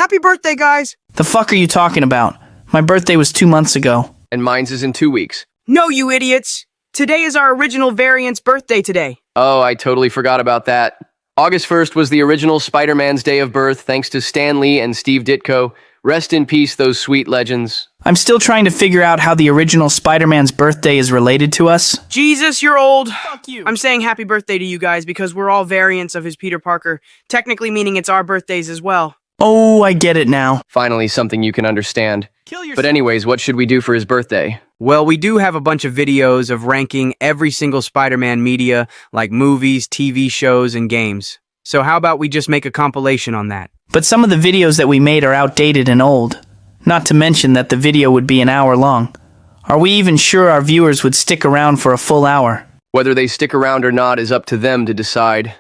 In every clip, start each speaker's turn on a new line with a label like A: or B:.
A: Happy birthday, guys!
B: The fuck are you talking about? My birthday was 2 months ago.
C: And mine's is in 2 weeks.
A: No, you idiots! Today is our original variant's birthday today.
C: Oh, I totally forgot about that. August 1st was the original Spider-Man's day of birth, thanks to Stan Lee and Steve Ditko. Rest in peace, those sweet legends.
B: I'm still trying to figure out how the original Spider-Man's birthday is related to us.
A: Jesus, you're old.
B: Fuck you.
A: I'm saying happy birthday to you guys because we're all variants of his Peter Parker, technically meaning it's our birthdays as well.
B: Oh, I get it now.
C: Finally, something you can understand.
B: Kill yourself.
C: But anyways, what should we do for his birthday?
A: Well, we do have a bunch of videos of ranking every single Spider-Man media, like movies, TV shows, and games. So how about we just make a compilation on that?
B: But some of the videos that we made are outdated and old. Not to mention that the video would be an hour long. Are we even sure our viewers would stick around for a full hour?
C: Whether they stick around or not is up to them to decide.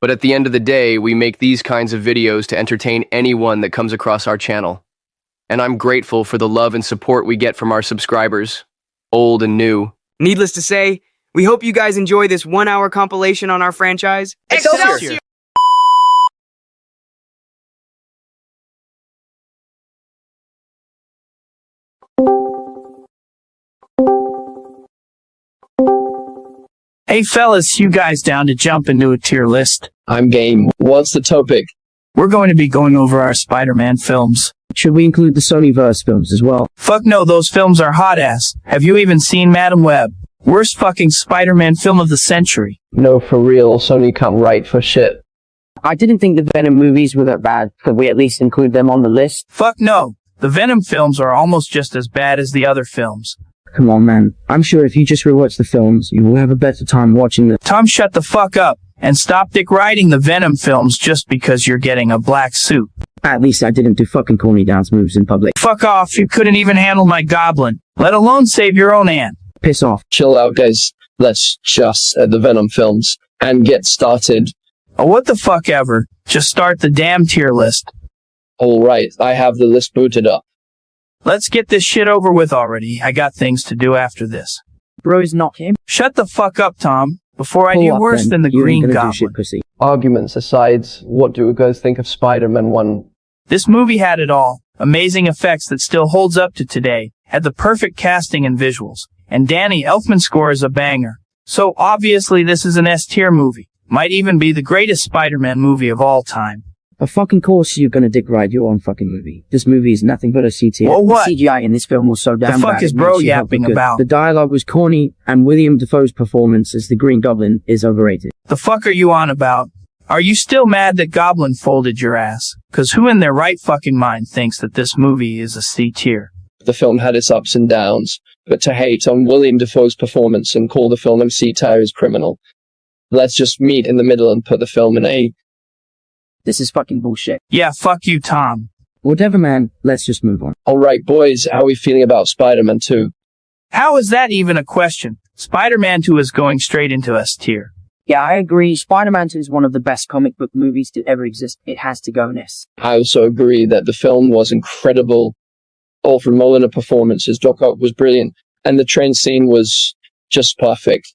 C: But at the end of the day, we make these kinds of videos to entertain anyone that comes across our channel. And I'm grateful for the love and support we get from our subscribers, old and new.
A: Needless to say, we hope you guys enjoy this 1-hour compilation on our franchise.
C: Excelsior!
B: Hey fellas, you guys down to jump into a tier list?
D: I'm game. What's the topic?
B: We're going to be going over our Spider-Man films.
E: Should we include the Sonyverse films as well?
B: Fuck no, those films are hot ass. Have you even seen Madam Web? Worst fucking Spider-Man film of the century.
D: No, for real, Sony can't write for shit.
E: I didn't think the Venom movies were that bad. Could we at least include them on the list?
B: Fuck no. The Venom films are almost just as bad as the other films.
E: Come on, man. I'm sure if you just rewatch the films, you will have a better time watching them.
B: Tom, shut the fuck up and stop dick riding the Venom films just because you're getting a black suit.
E: At least I didn't do fucking corny dance moves in public.
B: Fuck off, you couldn't even handle my goblin, let alone save your own aunt.
E: Piss off.
D: Chill out, guys. Let's just the Venom films and get started.
B: Oh, what the fuck ever. Just start the damn tier list.
D: Alright, I have the list booted up.
B: Let's get this shit over with already. I got things to do after this.
E: Bro's not him.
B: Shut the fuck up, Tom, before I
E: Pull
B: do
E: up,
B: worse
E: then.
B: than the
E: You ain't
B: Green
E: gonna do
B: Goblin.
E: shit, pussy.
D: Arguments aside, what do you guys think of Spider-Man 1?
B: This movie had it all. Amazing effects that still holds up to today, had the perfect casting and visuals, and Danny Elfman's score is a banger. So obviously this is an S-tier movie. Might even be the greatest Spider-Man movie of all time.
E: Of fucking course you're gonna dick ride your own fucking movie. This movie is nothing but a C tier.
B: Well, what?
E: The CGI in this film was so damn
B: The fuck
E: bad,
B: is
E: it
B: bro
E: makes you
B: yapping
E: look good.
B: about?
E: The dialogue was corny, and William Dafoe's performance as the Green Goblin is overrated.
B: The fuck are you on about? Are you still mad that Goblin folded your ass? Cause who in their right fucking mind thinks that this movie is a C tier?
D: The film had its ups and downs, but to hate on William Dafoe's performance and call the film a C tier is criminal. Let's just meet in the middle and put the film in A.
E: This is fucking bullshit.
B: Yeah, fuck you, Tom.
E: Whatever, man. Let's just move on.
D: Alright, boys, how are we feeling about Spider-Man 2?
B: How is that even a question? Spider-Man 2 is going straight into S tier.
E: Yeah, I agree. Spider-Man 2 is one of the best comic book movies to ever exist. It has to go in S.
D: I also agree that the film was incredible. Alfred Molina performances, Doc Ock was brilliant, and the train scene was just perfect.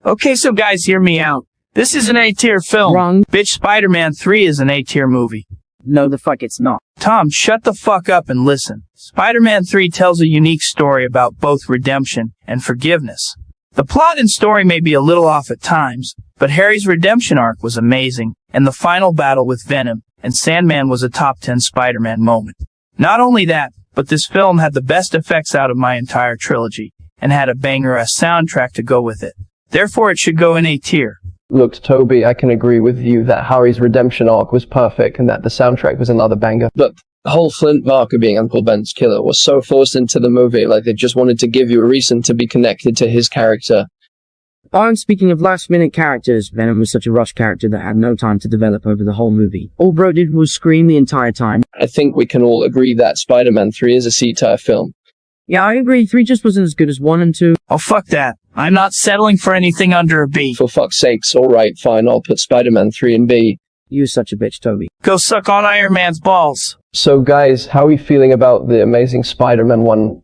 B: Okay, so guys, hear me out. This is an A-tier film.
E: Wrong.
B: Bitch, Spider-Man 3 is an A-tier movie.
E: No, the fuck it's not.
B: Tom, shut the fuck up and listen. Spider-Man 3 tells a unique story about both redemption and forgiveness. The plot and story may be a little off at times, but Harry's redemption arc was amazing, and the final battle with Venom and Sandman was a top 10 Spider-Man moment. Not only that, but this film had the best effects out of my entire trilogy, and had a banger-ass soundtrack to go with it. Therefore, it should go in A tier.
D: Look, Toby, I can agree with you that Harry's redemption arc was perfect and that the soundtrack was another banger. But the whole Flint Barker being Uncle Ben's killer was so forced into the movie, like they just wanted to give you a reason to be connected to his character.
E: Oh, and speaking of last-minute characters, Venom was such a rushed character that had no time to develop over the whole movie. All bro did was scream the entire time.
D: I think we can all agree that Spider-Man 3 is a C-tier film.
E: Yeah, I agree. 3 just wasn't as good as 1 and 2.
B: Oh, fuck that. I'm not settling for anything under a B.
D: For fuck's sakes, alright, fine, I'll put Spider-Man 3 in B.
E: You're such a bitch, Toby.
B: Go suck on Iron Man's balls.
D: So guys, how are we feeling about the Amazing Spider-Man 1?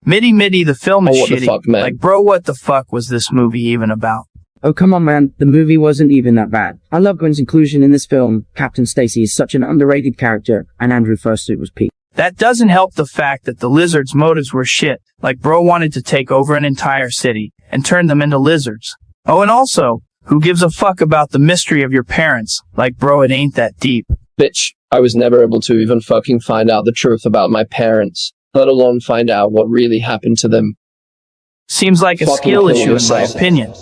B: Mitty, the film is
D: Oh, what the
B: shitty.
D: fuck, man?
B: Like, bro, what the fuck was this movie even about?
E: Oh come on man, the movie wasn't even that bad. I love Gwen's inclusion in this film. Captain Stacy is such an underrated character, and Andrew Fursuit was peak.
B: That doesn't help the fact that the lizards' motives were shit, like bro wanted to take over an entire city and turn them into lizards. Oh, and also, who gives a fuck about the mystery of your parents? Like bro, it ain't that deep.
D: Bitch, I was never able to even fucking find out the truth about my parents, let alone find out what really happened to them.
B: Seems like a
D: Fucking
B: skill
D: kill
B: issue in my
D: yourself.
B: opinion.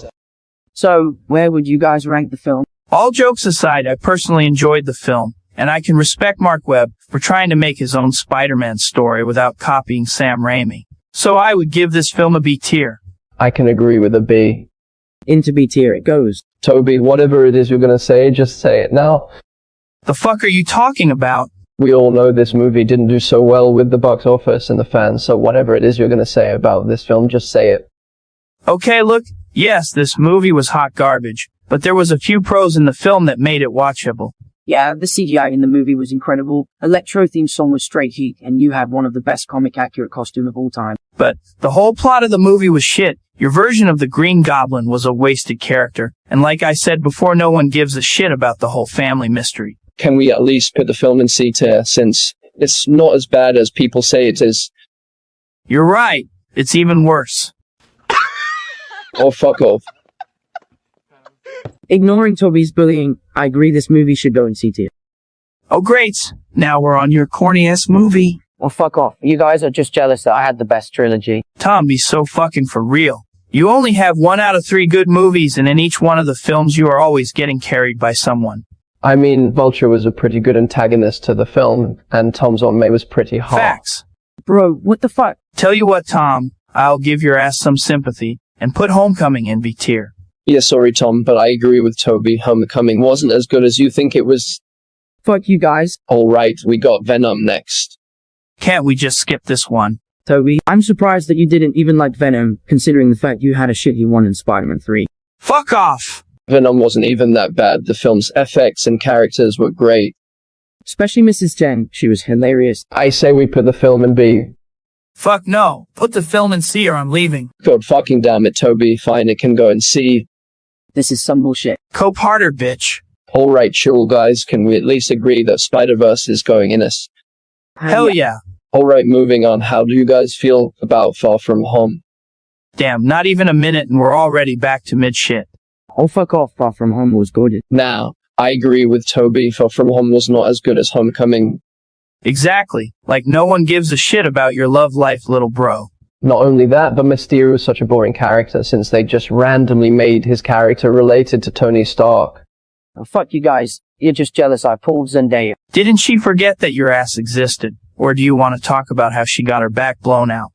E: So, where would you guys rank the film?
B: All jokes aside, I personally enjoyed the film, and I can respect Mark Webb for trying to make his own Spider-Man story without copying Sam Raimi. So I would give this film a B tier.
D: I can agree with a B.
E: Into B tier it goes.
D: Toby, whatever it is you're gonna say, just say it now.
B: The fuck are you talking about?
D: We all know this movie didn't do so well with the box office and the fans, so whatever it is you're gonna say about this film, just say it.
B: Okay, look, yes, this movie was hot garbage, but there was a few pros in the film that made it watchable.
E: Yeah, the CGI in the movie was incredible. Electro themed song was straight heat, and you had one of the best comic accurate costume of all time.
B: But the whole plot of the movie was shit. Your version of the Green Goblin was a wasted character, and like I said before, no one gives a shit about the whole family mystery.
D: Can we at least put the film in C tier, since it's not as bad as people say it is?
B: You're right, it's even worse.
D: Or fuck off.
E: Ignoring Toby's bullying, I agree this movie should go in C tier.
B: Oh great, now we're on your corny-ass movie.
E: Well, fuck off. You guys are just jealous that I had the best trilogy.
B: Tom, be so fucking for real. You only have 1 out of 3 good movies, and in each one of the films you are always getting carried by someone.
D: I mean, Vulture was a pretty good antagonist to the film, and Tom's Aunt May was pretty hot.
B: Facts.
E: Bro, what the fuck?
B: Tell you what, Tom, I'll give your ass some sympathy, and put Homecoming in B tier.
D: Yeah, sorry Tom, but I agree with Toby. Homecoming wasn't as good as you think it was.
E: Fuck you guys.
D: Alright, we got Venom next.
B: Can't we just skip this one?
E: Toby, I'm surprised that you didn't even like Venom, considering the fact you had a shitty one in Spider-Man 3.
B: Fuck off!
D: Venom wasn't even that bad. The film's effects and characters were great.
E: Especially Mrs. Chen, she was hilarious.
D: I say we put the film in B.
B: Fuck no. Put the film in C or I'm leaving.
D: God fucking damn it, Toby. Fine, it can go in C.
E: This is some bullshit.
B: Cope harder, bitch.
D: Alright, chill guys, can we at least agree that Spider-Verse is going in us?
B: Hell yeah.
D: Alright, moving on. How do you guys feel about Far From Home?
B: Damn, not even a minute and we're already back to mid-shit.
E: Oh fuck off, Far From Home was good.
D: Now, I agree with Toby. Far From Home was not as good as Homecoming.
B: Exactly. Like no one gives a shit about your love life, little bro.
D: Not only that, but Mysterio was such a boring character since they just randomly made his character related to Tony Stark.
E: Oh, fuck you guys. You're just jealous I pulled Zendaya.
B: Didn't she forget that your ass existed? Or do you want to talk about how she got her back blown out?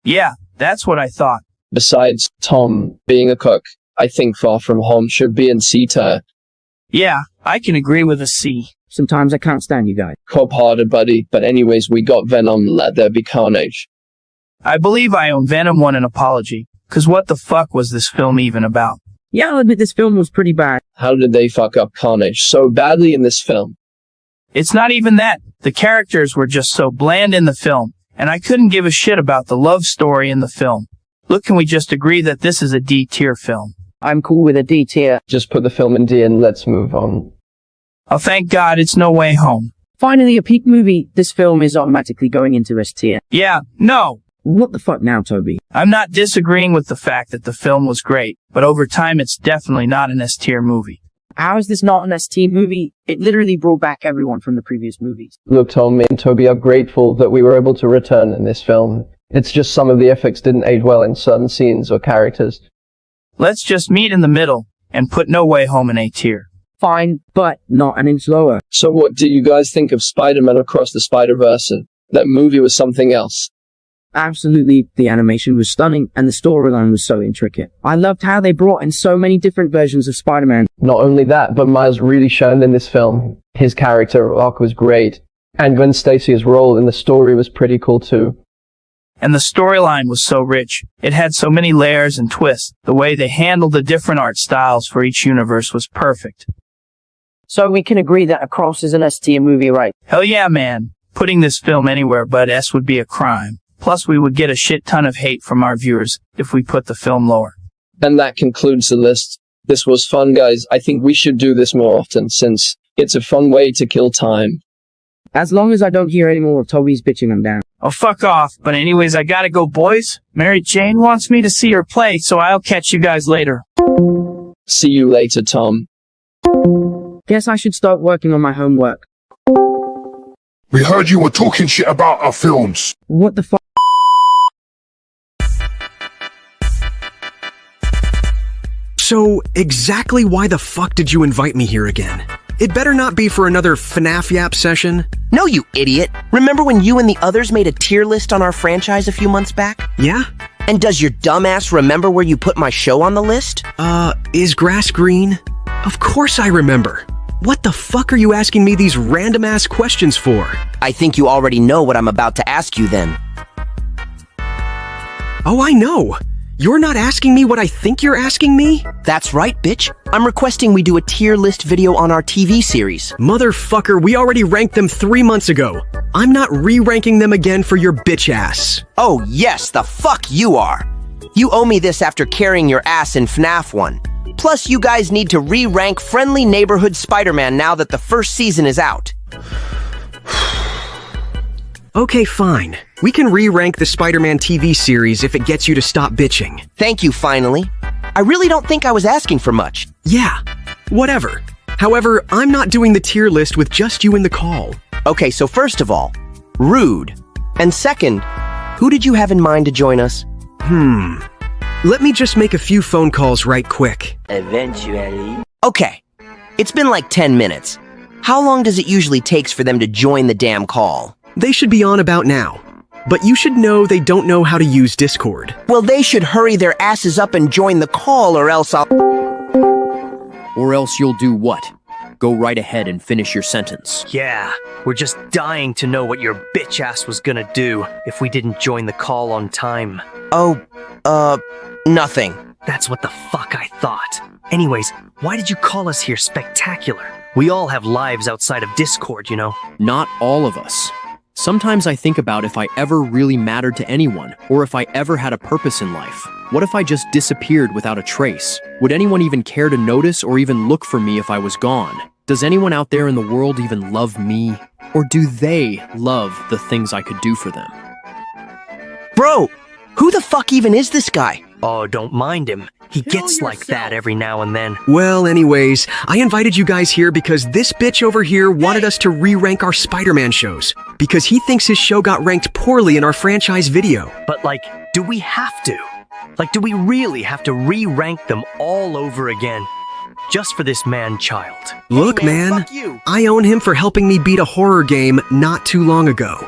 B: Yeah, that's what I thought.
D: Besides Tom being a cook, I think Far From Home should be in C tier.
B: Yeah, I can agree with a C.
E: Sometimes I can't stand you guys.
D: Cobb harder, buddy. But anyways, we got Venom. Let there be carnage.
B: I believe I owe Venom one an apology. Cause what the fuck was this film even about?
E: Yeah, I'll admit this film was pretty bad.
D: How did they fuck up Carnage so badly in this film?
B: It's not even that. The characters were just so bland in the film, and I couldn't give a shit about the love story in the film. Look, can we just agree that this is a D tier film?
E: I'm cool with a D tier.
D: Just put the film in D and let's move on.
B: Oh, thank God it's No Way Home.
E: Finally, a peak movie. This film is automatically going into S tier.
B: Yeah, no.
E: What the fuck now, Toby?
B: I'm not disagreeing with the fact that the film was great, but over time it's definitely not an S tier movie.
E: How is this not an S tier movie? It literally brought back everyone from the previous movies.
D: Look, Tom, me and Toby are grateful that we were able to return in this film. It's just some of the effects didn't age well in certain scenes or characters.
B: Let's just meet in the middle and put No Way Home in A tier.
E: Fine, but not an inch lower.
D: So what do you guys think of Spider-Man Across the Spider-Verse? That movie was something else.
E: Absolutely, the animation was stunning and the storyline was so intricate. I loved how they brought in so many different versions of Spider-Man.
D: Not only that, but Miles really shined in this film. His character arc was great. And Gwen Stacy's role in the story was pretty cool too.
B: And the storyline was so rich. It had so many layers and twists. The way they handled the different art styles for each universe was perfect.
E: So we can agree that Across is an S tier movie, right?
B: Hell yeah, man. Putting this film anywhere but S would be a crime. Plus, we would get a shit ton of hate from our viewers if we put the film lower.
D: And that concludes the list. This was fun, guys. I think we should do this more often since it's a fun way to kill time.
E: As long as I don't hear any more of Toby's bitching them down.
B: Oh, fuck off. But anyways, I gotta go, boys. Mary Jane wants me to see her play, so I'll catch you guys later.
D: See you later, Tom.
E: Guess I should start working on my homework.
F: We heard you were talking shit about our films.
E: What the fuck?
G: So, exactly why the fuck did you invite me here again? It better not be for another FNAF Yap session.
H: No, you idiot. Remember when you and the others made a tier list on our franchise a few months back?
G: Yeah?
H: And does your dumbass remember where you put my show on the list?
G: Is grass green? Of course I remember. What the fuck are you asking me these random-ass questions for?
H: I think you already know what I'm about to ask you then.
G: Oh, I know. You're not asking me what I think you're asking me?
H: That's right, bitch. I'm requesting we do a tier list video on our TV series.
G: Motherfucker, we already ranked them 3 months ago. I'm not re-ranking them again for your bitch ass.
H: Oh, yes, the fuck you are. You owe me this after carrying your ass in FNAF 1. Plus, you guys need to re-rank Friendly Neighborhood Spider-Man now that the first season is out.
G: Okay, fine. We can re-rank the Spider-Man TV series if it gets you to stop bitching.
H: Thank you, finally. I really don't think I was asking for much.
G: Yeah, whatever. However, I'm not doing the tier list with just you in the call.
H: Okay, so first of all, rude. And second, who did you have in mind to join us?
G: Let me just make a few phone calls right quick.
H: Eventually. Okay, it's been like 10 minutes. How long does it usually take for them to join the damn call?
G: They should be on about now. But you should know they don't know how to use Discord.
H: Well, they should hurry their asses up and join the call, or else I'll...
C: Or else you'll do what? Go right ahead and finish your sentence.
I: Yeah, we're just dying to know what your bitch ass was gonna do if we didn't join the call on time.
H: Nothing.
I: That's what the fuck I thought. Anyways, why did you call us here spectacular? We all have lives outside of Discord, you know?
C: Not all of us. Sometimes I think about if I ever really mattered to anyone, or if I ever had a purpose in life. What if I just disappeared without a trace? Would anyone even care to notice or even look for me if I was gone? Does anyone out there in the world even love me? Or do they love the things I could do for them?
H: Bro, who the fuck even is this guy?
I: Oh, don't mind him. He gets like that every now and then.
G: Well, anyways, I invited you guys here because this bitch over here wanted us to re-rank our Spider-Man shows. Because he thinks his show got ranked poorly in our franchise video.
I: But like, do we have to? Like, do we really have to re-rank them all over again? Just for this man-child.
G: Look,
H: Hey, man,
G: man,
H: fuck you.
G: I own him for helping me beat a horror game not too long ago.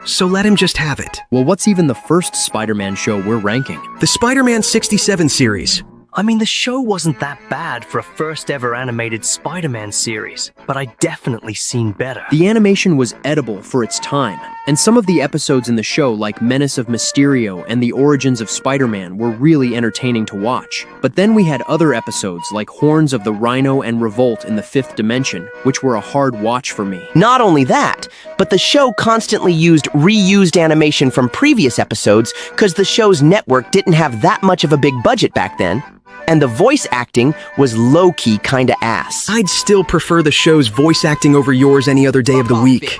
G: So let him just have it.
C: Well, what's even the first Spider-Man show we're ranking?
G: The Spider-Man 67 series.
I: I mean, the show wasn't that bad for a first ever animated Spider-Man series, but I definitely seen better.
C: The animation was edible for its time, and some of the episodes in the show, like Menace of Mysterio and the Origins of Spider-Man, were really entertaining to watch. But then we had other episodes like Horns of the Rhino and Revolt in the Fifth Dimension, which were a hard watch for me.
H: Not only that, but the show constantly used reused animation from previous episodes because the show's network didn't have that much of a big budget back then. And the voice acting was low-key kinda ass.
G: I'd still prefer the show's voice acting over yours any other day of the week.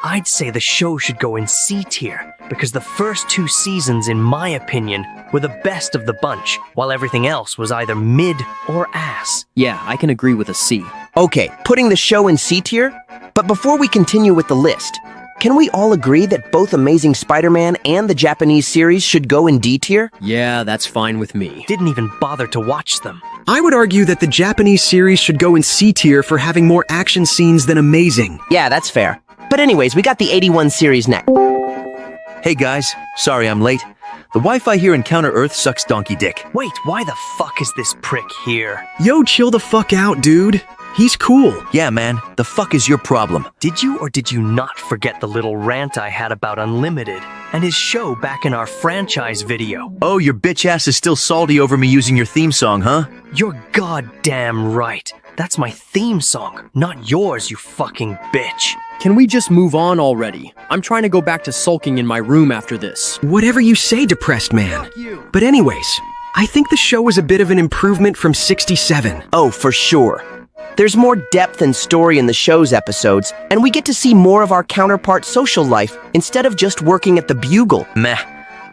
I: I'd say the show should go in C tier, because the first 2 seasons, in my opinion, were the best of the bunch, while everything else was either mid or ass.
C: Yeah, I can agree with a C.
H: Okay, putting the show in C tier? But before we continue with the list, can we all agree that both Amazing Spider-Man and the Japanese series should go in D tier?
C: Yeah, that's fine with me.
I: Didn't even bother to watch them.
G: I would argue that the Japanese series should go in C tier for having more action scenes than Amazing.
H: Yeah, that's fair. But anyways, we got the 81 series next.
J: Hey guys, sorry I'm late. The Wi-Fi here in Counter-Earth sucks donkey dick.
I: Wait, why the fuck is this prick here?
G: Yo, chill the fuck out, dude. He's cool.
J: Yeah man, the fuck is your problem?
I: Did you or did you not forget the little rant I had about Unlimited and his show back in our franchise video?
J: Oh, your bitch ass is still salty over me using your theme song, huh?
I: You're goddamn right. That's my theme song, not yours, you fucking bitch.
K: can we just move on already? I'm trying to go back to sulking in my room after this.
G: Whatever you say, depressed man. But anyways, I think the show was a bit of an improvement from 67.
H: Oh, for sure. There's more depth and story in the show's episodes, and we get to see more of our counterpart's social life instead of just working at the Bugle.
J: Meh.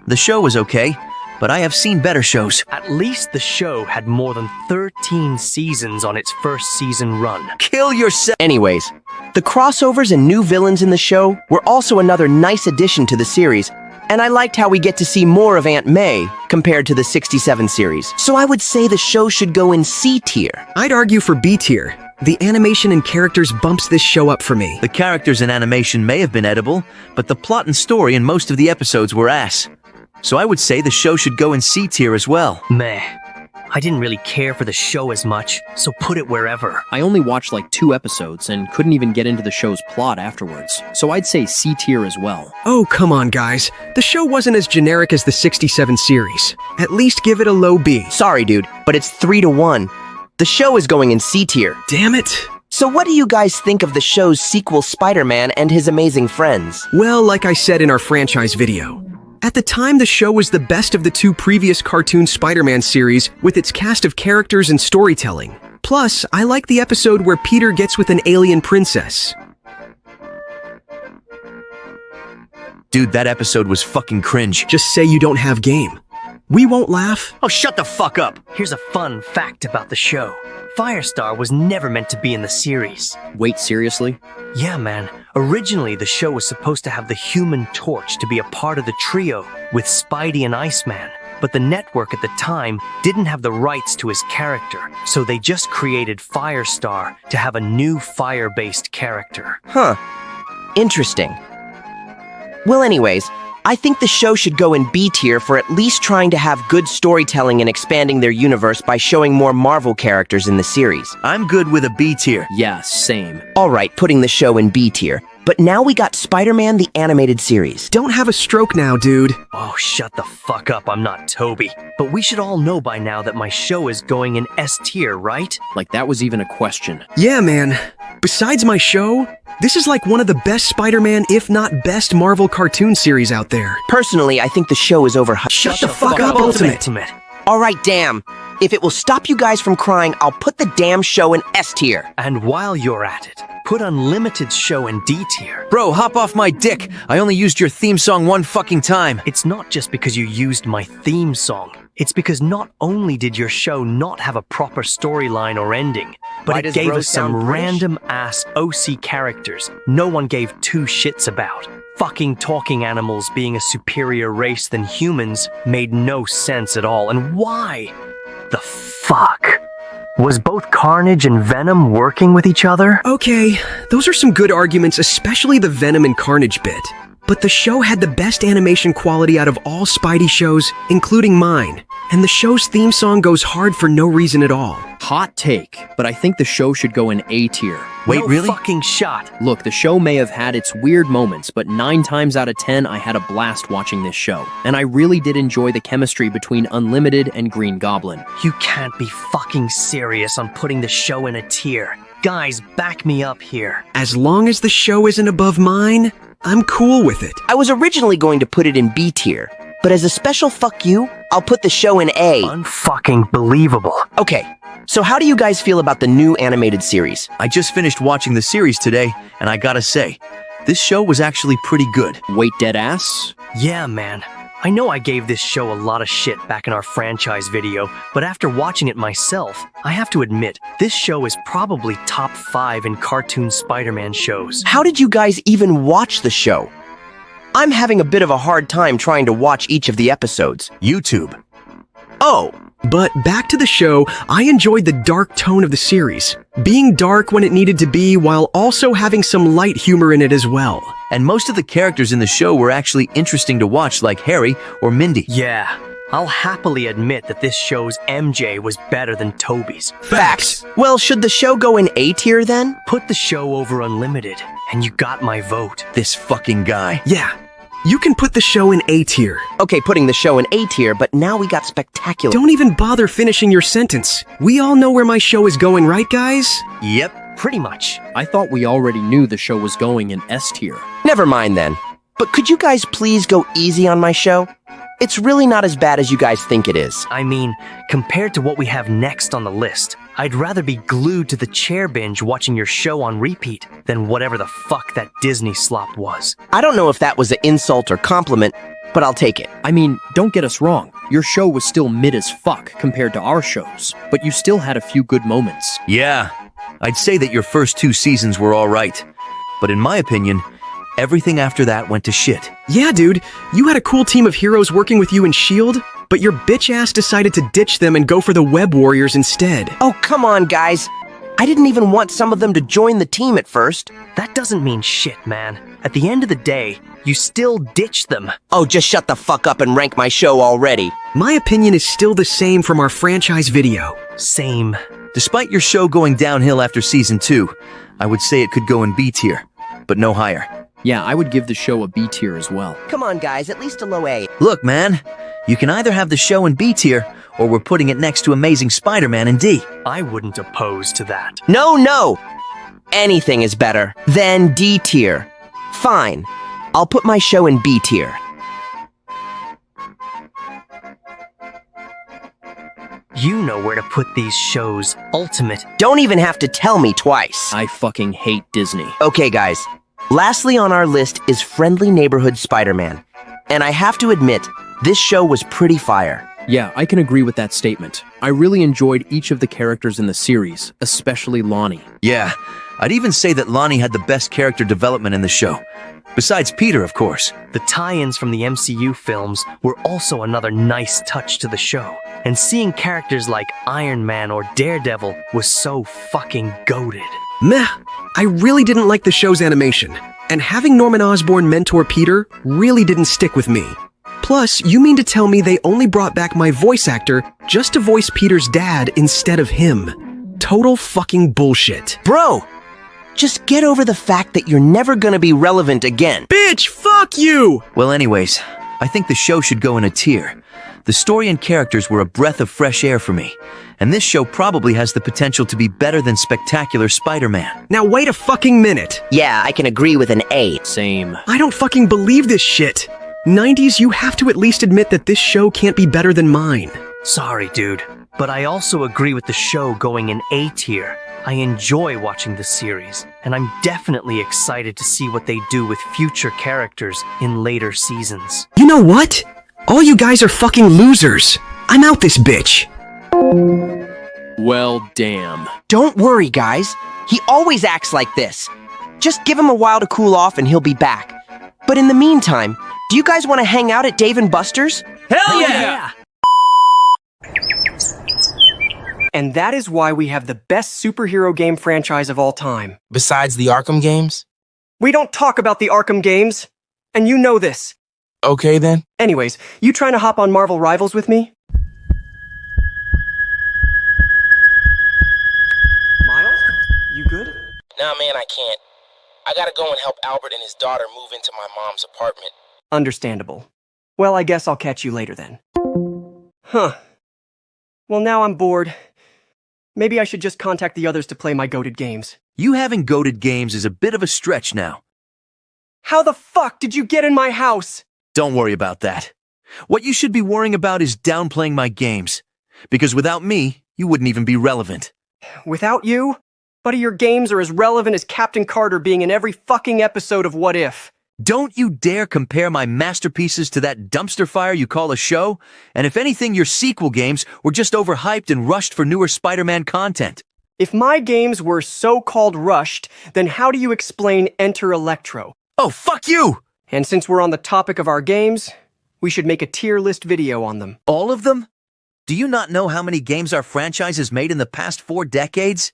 J: The show was okay, but I have seen better shows.
I: At least the show had more than 13 seasons on its first season run.
J: Kill yourself.
H: Anyways, the crossovers and new villains in the show were also another nice addition to the series, and I liked how we get to see more of Aunt May compared to the 67 series. So I would say the show should go in C tier.
G: I'd argue for B tier. The animation and characters bumps this show up for me.
J: The characters and animation may have been edible, but the plot and story in most of the episodes were ass. So I would say the show should go in C tier as well.
I: Meh. I didn't really care for the show as much, so put it wherever.
K: I only watched like 2 episodes and couldn't even get into the show's plot afterwards, so I'd say C tier as well.
G: Oh, come on, guys. The show wasn't as generic as the 67 series. At least give it a low B.
H: Sorry, dude, but it's 3-1. The show is going in C tier.
G: Damn it.
H: So what do you guys think of the show's sequel Spider-Man and His Amazing Friends?
G: Well, like I said in our franchise video, at the time the show was the best of the 2 previous cartoon Spider-Man series with its cast of characters and storytelling. Plus, I like the episode where Peter gets with an alien princess.
J: Dude, that episode was fucking cringe.
G: Just say you don't have game. We won't laugh.
J: Oh, shut the fuck up.
I: Here's a fun fact about the show. Firestar was never meant to be in the series.
K: Wait, seriously?
I: Yeah, man. Originally, the show was supposed to have the Human Torch to be a part of the trio with Spidey and Iceman. But the network at the time didn't have the rights to his character, so they just created Firestar to have a new fire-based character.
H: Huh. Interesting. Well, anyways, I think the show should go in B tier for at least trying to have good storytelling and expanding their universe by showing more Marvel characters in the series.
J: I'm good with a B tier.
K: Yeah, same.
H: Alright, putting the show in B tier. But now we got Spider-Man the Animated Series.
G: Don't have a stroke now, dude.
I: Oh, shut the fuck up, I'm not Toby. But we should all know by now that my show is going in S tier, right?
K: Like that was even a question.
G: Yeah, man. Besides my show, this is like one of the best Spider-Man, if not best Marvel cartoon series out there.
H: Personally, I think the show is overhyped.
G: Shut the fuck up, Ultimate.
H: Alright, damn. If it will stop you guys from crying, I'll put the damn show in S tier.
I: And while you're at it, put Unlimited's show in D tier.
J: Bro, hop off my dick. I only used your theme song one fucking time.
I: It's not just because you used my theme song. It's because not only did your show not have a proper storyline or ending, but it gave us some random-ass OC characters no one gave 2 shits about. Fucking talking animals being a superior race than humans made no sense at all. And why? The fuck? Was both Carnage and Venom working with each other?
G: Okay, those are some good arguments, especially the Venom and Carnage bit. But the show had the best animation quality out of all Spidey shows, including mine. And the show's theme song goes hard for no reason at all.
K: Hot take, but I think the show should go in A tier.
J: Wait,
I: no
J: really?
I: Fucking shot.
K: Look, the show may have had its weird moments, but 9 times out of 10, I had a blast watching this show. And I really did enjoy the chemistry between Unlimited and Green Goblin.
I: You can't be fucking serious on putting the show in a tier. Guys, back me up here.
G: As long as the show isn't above mine, I'm cool with it.
H: I was originally going to put it in B tier, but as a special fuck you, I'll put the show in A.
I: Unfucking believable.
H: Okay, so how do you guys feel about the new animated series?
J: I just finished watching the series today, and I gotta say, this show was actually pretty good.
K: Wait, dead ass?
I: Yeah, man. I know I gave this show a lot of shit back in our franchise video, but after watching it myself, I have to admit, this show is probably top 5 in cartoon Spider-Man shows.
H: How did you guys even watch the show? I'm having a bit of a hard time trying to watch each of the episodes.
J: YouTube.
H: Oh.
G: But back to the show, I enjoyed the dark tone of the series. Being dark when it needed to be, while also having some light humor in it as well.
J: And most of the characters in the show were actually interesting to watch, like Harry or Mindy.
I: Yeah, I'll happily admit that this show's MJ was better than Toby's.
H: Facts! Well, should the show go in A tier then?
I: Put the show over Unlimited, and you got my vote.
J: This fucking guy.
G: Yeah. You can put the show in A tier.
H: Okay, putting the show in A tier, but now we got spectacular.
G: Don't even bother finishing your sentence. We all know where my show is going, right, guys?
J: Yep.
I: pretty much.
K: I thought we already knew the show was going in S tier.
H: Never mind then. But could you guys please go easy on my show? It's really not as bad as you guys think it is.
I: I mean, compared to what we have next on the list, I'd rather be glued to the chair binge watching your show on repeat than whatever the fuck that Disney slop was.
H: I don't know if that was an insult or compliment, but I'll take it.
K: I mean, don't get us wrong. Your show was still mid as fuck compared to our shows, but you still had a few good moments.
J: Yeah, I'd say that your first 2 seasons were all right. But in my opinion, everything after that went to shit.
G: Yeah, dude, you had a cool team of heroes working with you in S.H.I.E.L.D., but your bitch ass decided to ditch them and go for the Web Warriors instead.
H: Oh, come on, guys. I didn't even want some of them to join the team at first.
I: That doesn't mean shit, man. At the end of the day, you still ditched them.
H: Oh, just shut the fuck up and rank my show already.
G: My opinion is still the same from our franchise video.
I: Same.
J: Despite your show going downhill after season 2, I would say it could go in B tier, but no higher.
K: Yeah, I would give the show a B tier as well.
H: Come on, guys, at least a low A.
J: Look, man, you can either have the show in B tier, or we're putting it next to Amazing Spider-Man in D.
I: I wouldn't oppose to that.
H: No! Anything is better than D tier. Fine, I'll put my show in B tier.
I: You know where to put these shows. Ultimate.
H: Don't even have to tell me twice.
K: I fucking hate Disney.
H: Okay, guys. Lastly on our list is Friendly Neighborhood Spider-Man. And I have to admit, this show was pretty fire.
K: Yeah, I can agree with that statement. I really enjoyed each of the characters in the series, especially Lonnie.
J: Yeah, I'd even say that Lonnie had the best character development in the show. Besides Peter, of course.
I: The tie-ins from the MCU films were also another nice touch to the show. And seeing characters like Iron Man or Daredevil was so fucking goated.
G: Meh, I really didn't like the show's animation, and having Norman Osborn mentor Peter really didn't stick with me. Plus, you mean to tell me they only brought back my voice actor just to voice Peter's dad instead of him? Total fucking bullshit.
H: Bro, just get over the fact that you're never gonna be relevant again.
G: Bitch, fuck you!
J: Well, anyways, I think the show should go in a tier. The story and characters were a breath of fresh air for me, and this show probably has the potential to be better than Spectacular Spider-Man.
G: Now wait a fucking minute.
H: Yeah, I can agree with an A.
K: Same.
G: I don't fucking believe this shit. 90s, you have to at least admit that this show can't be better than mine.
I: Sorry, dude, but I also agree with the show going in A tier. I enjoy watching the series, and I'm definitely excited to see what they do with future characters in later seasons.
G: You know what? All you guys are fucking losers. I'm out this bitch.
K: Well, damn.
H: Don't worry, guys. He always acts like this. Just give him a while to cool off and he'll be back. But in the meantime, do you guys want to hang out at Dave & Buster's?
I: Hell yeah!
L: And that is why we have the best superhero game franchise of all time.
M: Besides the Arkham games?
L: We don't talk about the Arkham games. And you know this.
M: Okay, then.
L: Anyways, you trying to hop on Marvel Rivals with me? Miles? You good?
M: Nah, man, I can't. I gotta go and help Albert and his daughter move into my mom's apartment.
L: Understandable. Well, I guess I'll catch you later then. Huh. Well, now I'm bored. Maybe I should just contact the others to play my goated games.
J: You having goated games is a bit of a stretch now.
L: How the fuck did you get in my house?
J: Don't worry about that. What you should be worrying about is downplaying my games. Because without me, you wouldn't even be relevant.
L: Without you? Buddy, your games are as relevant as Captain Carter being in every fucking episode of What If.
J: Don't you dare compare my masterpieces to that dumpster fire you call a show. And if anything, your sequel games were just overhyped and rushed for newer Spider-Man content.
L: If my games were so-called rushed, then how do you explain Enter Electro?
J: Oh, fuck you!
L: And since we're on the topic of our games, we should make a tier list video on them.
J: All of them? Do you not know how many games our franchise has made in the past 4 decades?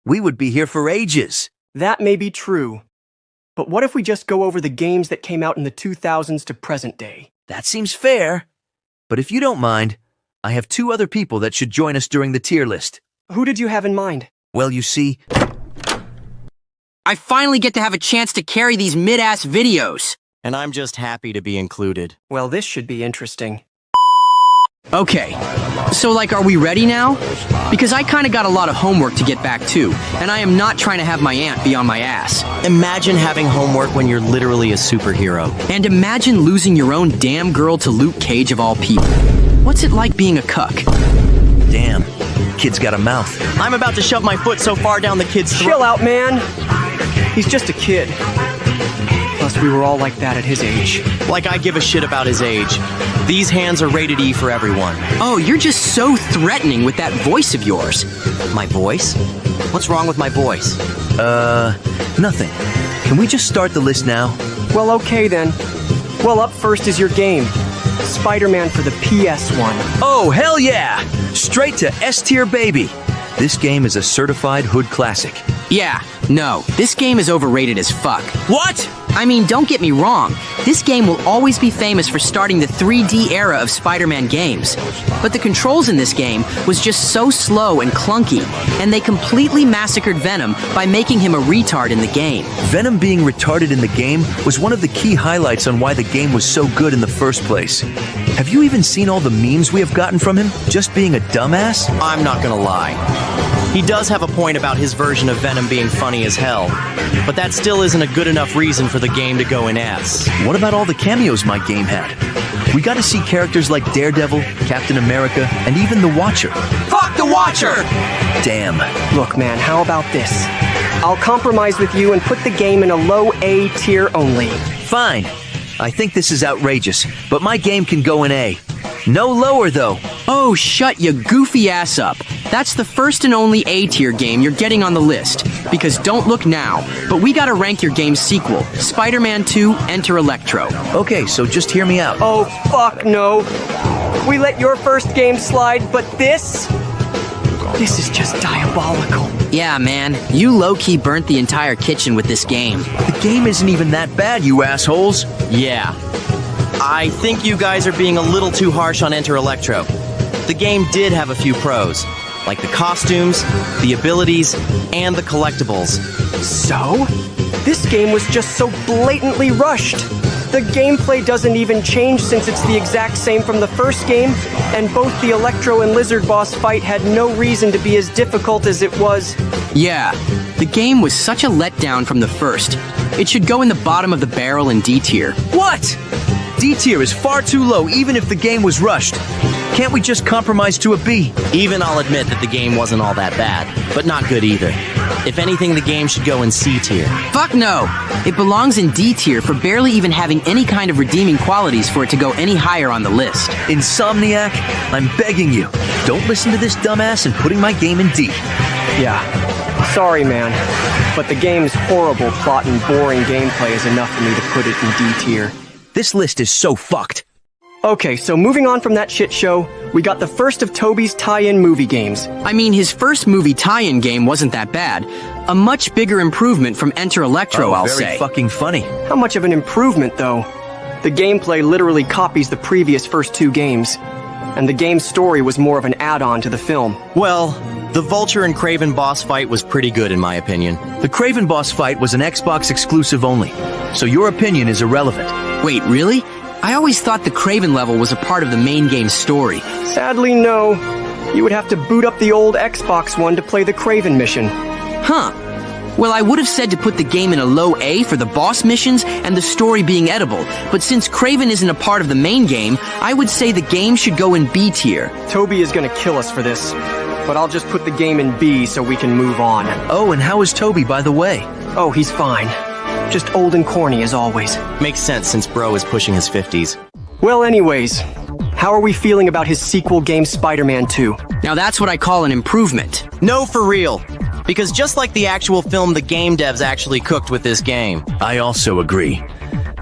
J: We would be here for ages.
L: That may be true. But what if we just go over the games that came out in the 2000s to present day?
J: That seems fair. But if you don't mind, I have 2 other people that should join us during the tier list.
L: Who did you have in mind?
J: Well, you see...
N: I finally get to have a chance to carry these mid-ass videos.
O: And I'm just happy to be included.
L: Well, this should be interesting.
N: Okay, so like, are we ready now? Because I kinda got a lot of homework to get back to, and I am not trying to have my aunt be on my ass.
K: Imagine having homework when you're literally a superhero.
N: And imagine losing your own damn girl to Luke Cage of all people. What's it like being a cuck?
J: Damn, kid's got a mouth.
K: I'm about to shove my foot so far down the kid's throat.
L: Chill out, man. He's just a kid. Plus, we were all like that at his age.
K: Like I give a shit about his age. These hands are rated E for everyone.
N: Oh, you're just so threatening with that voice of yours.
K: My voice? What's wrong with my voice?
J: Nothing. Can we just start the list now?
L: Well, okay then. Well, up first is your game. Spider-Man for the PS1.
J: Oh, hell yeah! Straight to S-tier, baby. This game is a certified hood classic.
N: Yeah, no, this game is overrated as fuck.
J: What?
N: I mean, don't get me wrong. This game will always be famous for starting the 3D era of Spider-Man games. But the controls in this game was just so slow and clunky, and they completely massacred Venom by making him a retard in the game.
J: Venom being retarded in the game was one of the key highlights on why the game was so good in the first place. Have you even seen all the memes we have gotten from him, just being a dumbass?
K: I'm not gonna lie. He does have a point about his version of Venom being funny as hell, but that still isn't a good enough reason for the game to go in S.
J: What about all the cameos my game had? We got to see characters like Daredevil, Captain America, and even the Watcher.
N: Fuck the Watcher!
J: Damn.
L: Look, man, how about this? I'll compromise with you and put the game in a low A tier only.
J: Fine. I think this is outrageous, but my game can go in A. No lower, though.
N: Oh, shut your goofy ass up. That's the first and only A-tier game you're getting on the list. Because don't look now, but we gotta rank your game's sequel, Spider-Man 2 Enter Electro.
J: Okay, so just hear me out.
L: Oh, fuck no. We let your first game slide, but this is just diabolical.
N: Yeah, man, you low-key burnt the entire kitchen with this game.
J: The game isn't even that bad, you assholes.
K: Yeah. I think you guys are being a little too harsh on Enter Electro. The game did have a few pros, like the costumes, the abilities, and the collectibles.
L: So? This game was just so blatantly rushed. The gameplay doesn't even change since it's the exact same from the first game, and both the Electro and Lizard boss fight had no reason to be as difficult as it was.
N: Yeah, the game was such a letdown from the first. It should go in the bottom of the barrel in D tier.
J: What? D tier is far too low even if the game was rushed. Can't we just compromise to a B?
K: Even I'll admit that the game wasn't all that bad, but not good either. If anything, the game should go in C tier.
N: Fuck no! It belongs in D tier for barely even having any kind of redeeming qualities for it to go any higher on the list.
J: Insomniac, I'm begging you, don't listen to this dumbass and putting my game in D.
L: Yeah, sorry man, but the game's horrible plot and boring gameplay is enough for me to put it in D tier.
J: This list is so fucked.
L: Okay, so moving on from that shit show, we got the first of Toby's tie-in movie games.
N: I mean, his first movie tie-in game wasn't that bad. A much bigger improvement from Enter Electro, I'll say.
J: Very fucking funny.
L: How much of an improvement, though? The gameplay literally copies the previous first two games, and the game's story was more of an add-on to the film.
K: Well, the Vulture and Kraven boss fight was pretty good in my opinion.
J: The Kraven boss fight was an Xbox exclusive only, so your opinion is irrelevant.
N: Wait, really? I always thought the Kraven level was a part of the main game's story.
L: Sadly, no. You would have to boot up the old Xbox one to play the Kraven mission.
N: Huh. Well, I would have said to put the game in a low A for the boss missions and the story being edible, but since Kraven isn't a part of the main game, I would say the game should go in B tier.
L: Toby is gonna kill us for this, but I'll just put the game in B so we can move on.
J: Oh, and how is Toby, by the way?
L: Oh, he's fine. Just old and corny as always.
K: Makes sense since bro is pushing his 50s.
L: Well, anyways, how are we feeling about his sequel game Spider-Man 2?
N: Now that's what I call an improvement.
K: No, for real. Because just like the actual film, the game devs actually cooked with this game.
J: I also agree.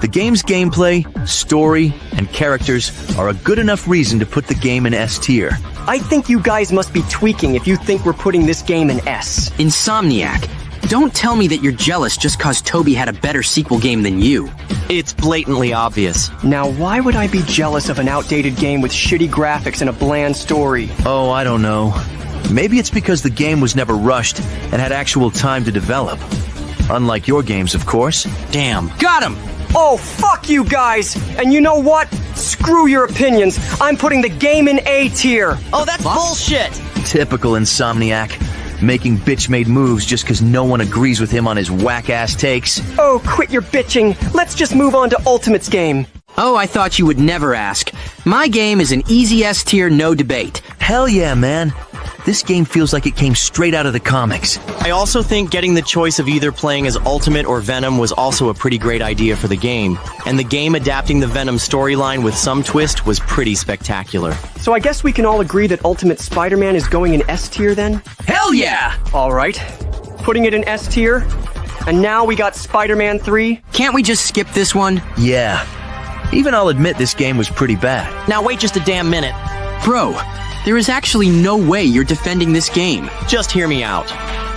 J: The game's gameplay, story, and characters are a good enough reason to put the game in S tier.
L: I think you guys must be tweaking if you think we're putting this game in S.
N: Insomniac. Don't tell me that you're jealous just cause Toby had a better sequel game than you.
K: It's blatantly obvious.
L: Now, why would I be jealous of an outdated game with shitty graphics and a bland story?
J: Oh, I don't know. Maybe it's because the game was never rushed and had actual time to develop. Unlike your games, of course.
N: Damn. Got him!
L: Oh, fuck you guys! And you know what? Screw your opinions. I'm putting the game in A tier.
K: Oh, that's bullshit!
J: Typical Insomniac. Making bitch-made moves just because no one agrees with him on his whack-ass takes.
L: Oh, quit your bitching. Let's just move on to Ultimate's game.
N: Oh, I thought you would never ask. My game is an easy S tier, no debate.
J: Hell yeah, man. This game feels like it came straight out of the comics.
K: I also think getting the choice of either playing as Ultimate or Venom was also a pretty great idea for the game, and the game adapting the Venom storyline with some twist was pretty spectacular.
L: So I guess we can all agree that Ultimate Spider-Man is going in S tier then?
J: Hell yeah!
L: Alright, putting it in S tier, and now we got Spider-Man 3.
N: Can't we just skip this one?
J: Yeah. Even I'll admit this game was pretty bad.
K: Now wait just a damn minute.
N: Bro, there is actually no way you're defending this game.
K: Just hear me out.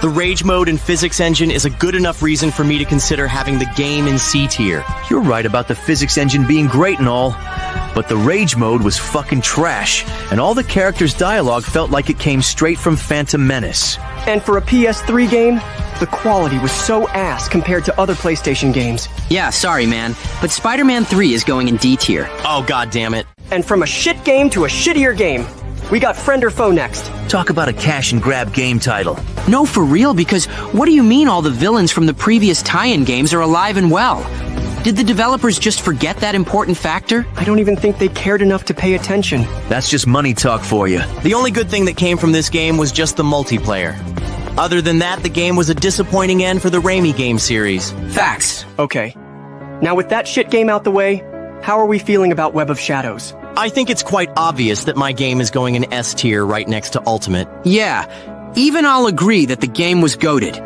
K: The Rage Mode and Physics Engine is a good enough reason for me to consider having the game in C tier.
J: You're right about the Physics Engine being great and all, but the Rage Mode was fucking trash, and all the characters' dialogue felt like it came straight from Phantom Menace.
L: And for a PS3 game, the quality was so ass compared to other PlayStation games.
N: Yeah, sorry man, but Spider-Man 3 is going in D tier.
K: Oh, god damn it.
L: And from a shit game to a shittier game, we got Friend or Foe next.
J: Talk about a cash-and-grab game title.
N: No, for real, because what do you mean all the villains from the previous tie-in games are alive and well? Did the developers just forget that important factor?
L: I don't even think they cared enough to pay attention.
J: That's just money talk for you.
K: The only good thing that came from this game was just the multiplayer. Other than that, the game was a disappointing end for the Raimi game series.
N: Facts.
L: Okay. Now with that shit game out the way, how are we feeling about Web of Shadows?
K: I think it's quite obvious that my game is going in S tier right next to Ultimate.
N: Yeah, even I'll agree that the game was goated.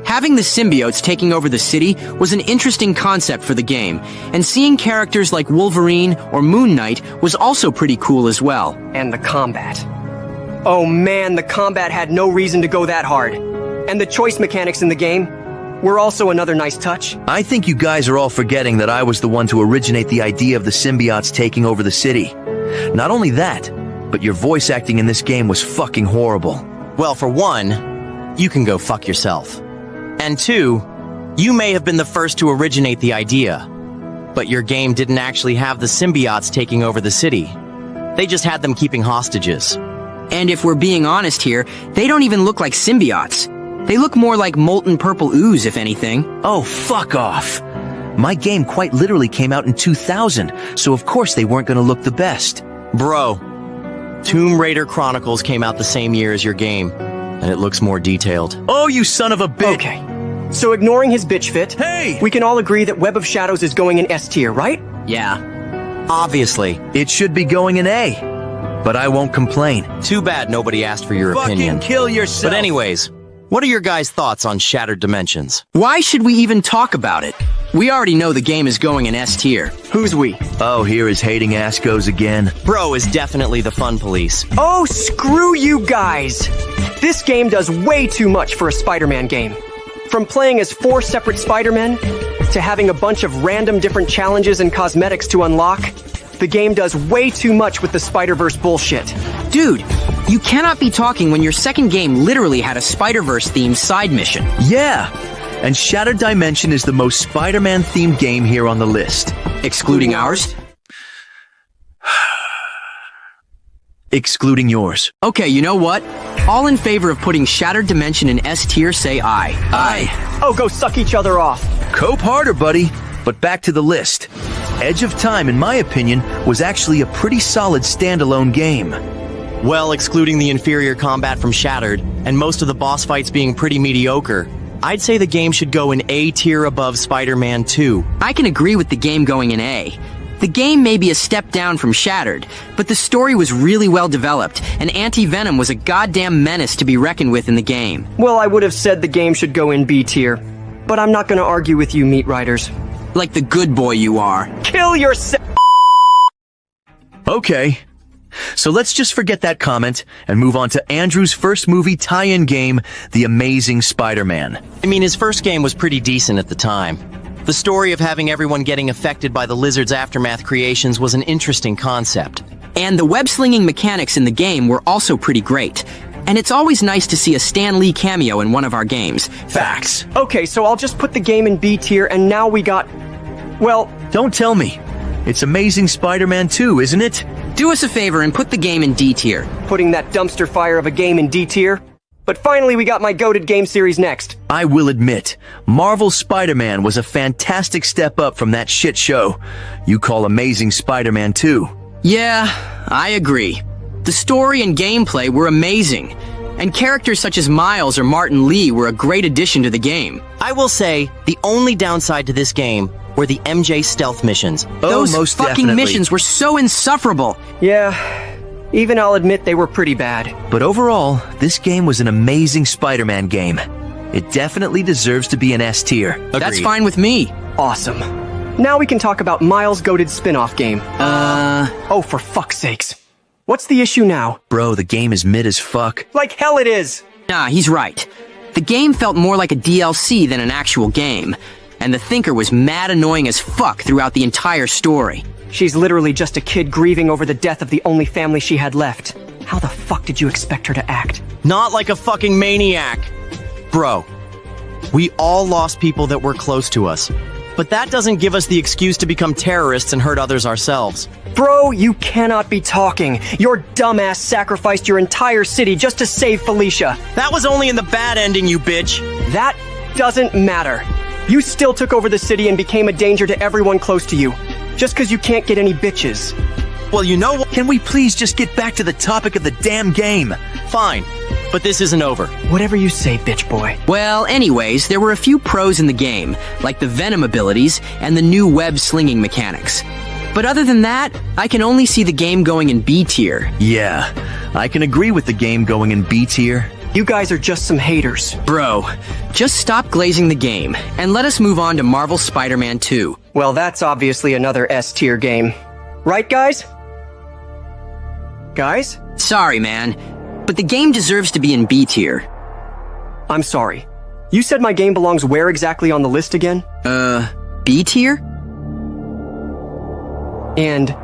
N: Having the symbiotes taking over the city was an interesting concept for the game, and seeing characters like Wolverine or Moon Knight was also pretty cool as well.
L: And the combat. Oh man, the combat had no reason to go that hard. And the choice mechanics in the game were also another nice touch.
J: I think you guys are all forgetting that I was the one to originate the idea of the symbiotes taking over the city. Not only that, but your voice acting in this game was fucking horrible.
K: Well, for one, you can go fuck yourself. And two, you may have been the first to originate the idea, but your game didn't actually have the symbiotes taking over the city. They just had them keeping hostages.
N: And if we're being honest here, they don't even look like symbiotes. They look more like molten purple ooze, if anything.
J: Oh, fuck off. My game quite literally came out in 2000, so of course they weren't gonna look the best.
K: Bro, Tomb Raider Chronicles came out the same year as your game, and it looks more detailed.
J: Oh, you son of a bitch!
L: Okay, so ignoring his bitch fit,
J: hey!
L: We can all agree that Web of Shadows is going in S tier, right?
N: Yeah.
K: Obviously.
J: It should be going in A, but I won't complain.
K: Too bad nobody asked for your opinion.
J: Fucking kill yourself!
K: But anyways, what are your guys' thoughts on Shattered Dimensions?
N: Why should we even talk about it? We already know the game is going in S tier.
L: Who's we?
J: Oh, here his hating ass goes again.
K: Bro is definitely the fun police.
L: Oh, screw you guys! This game does way too much for a Spider-Man game. From playing as 4 separate Spider-Men, to having a bunch of random different challenges and cosmetics to unlock, the game does way too much with the Spider-Verse bullshit.
N: Dude, you cannot be talking when your second game literally had a Spider-Verse themed side mission.
J: Yeah, and Shattered Dimension is the most Spider-Man themed game here on the list.
N: Excluding ours?
J: Excluding yours.
N: Okay, you know what? All in favor of putting Shattered Dimension in S tier say aye.
J: Aye.
L: Oh, go suck each other off.
J: Cope harder, buddy. But back to the list. Edge of Time, in my opinion, was actually a pretty solid standalone game.
K: Well, excluding the inferior combat from Shattered, and most of the boss fights being pretty mediocre, I'd say the game should go in A tier above Spider-Man 2.
N: I can agree with the game going in A. The game may be a step down from Shattered, but the story was really well developed, and Anti-Venom was a goddamn menace to be reckoned with in the game.
L: Well, I would have said the game should go in B tier, but I'm not gonna argue with you, Meat Riders.
N: Like the good boy you are.
L: Kill yourself!
J: Okay. So let's just forget that comment and move on to Andrew's first movie tie-in game, The Amazing Spider-Man.
K: I mean, his first game was pretty decent at the time. The story of having everyone getting affected by the Lizard's aftermath creations was an interesting concept.
N: And the web-slinging mechanics in the game were also pretty great. And it's always nice to see a Stan Lee cameo in one of our games.
J: Facts.
L: Okay, so I'll just put the game in B tier, and now we got... Well,
J: Don't tell me. It's Amazing Spider-Man 2, isn't it?
N: Do us a favor and put the game in D tier.
L: Putting that dumpster fire of a game in D tier? But finally we got my goated game series next.
J: I will admit, Marvel's Spider-Man was a fantastic step up from that shit show you call Amazing Spider-Man 2.
N: Yeah, I agree. The story and gameplay were amazing, and characters such as Miles or Martin Lee were a great addition to the game.
K: I will say, the only downside to this game were the MJ stealth missions.
N: Those
J: most
N: fucking
J: definitely.
N: missions were so insufferable.
L: Yeah, even I'll admit they were pretty bad.
J: But overall, this game was an amazing Spider-Man game. It definitely deserves to be an S tier.
N: That's fine with me.
L: Awesome. Now we can talk about Miles' goated spin-off game. Oh, for fuck's sakes. What's the issue now?
J: Bro, the game is mid as fuck.
L: Like hell it is!
N: Nah, he's right. The game felt more like a DLC than an actual game, and the Thinker was mad annoying as fuck throughout the entire story.
L: She's literally just a kid grieving over the death of the only family she had left. How the fuck did you expect her to act?
K: Not like a fucking maniac. Bro, we all lost people that were close to us. But that doesn't give us the excuse to become terrorists and hurt others ourselves.
L: Bro, you cannot be talking. Your dumbass sacrificed your entire city just to save Felicia.
K: That was only in the bad ending, you bitch.
L: That doesn't matter. You still took over the city and became a danger to everyone close to you. Just because you can't get any bitches.
K: Well, you know what?
J: Can we please just get back to the topic of the damn game?
K: Fine, but this isn't over.
L: Whatever you say, bitch boy.
N: Well, anyways, there were a few pros in the game, like the Venom abilities and the new web slinging mechanics. But other than that, I can only see the game going in B tier.
J: Yeah, I can agree with the game going in B tier.
L: You guys are just some haters.
N: Bro, just stop glazing the game, and let us move on to Marvel Spider-Man 2.
L: Well, that's obviously another S-tier game. Right, guys? Guys?
N: Sorry, man, but the game deserves to be in B tier.
L: I'm sorry. You said my game belongs where exactly on the list again?
N: B tier?
L: And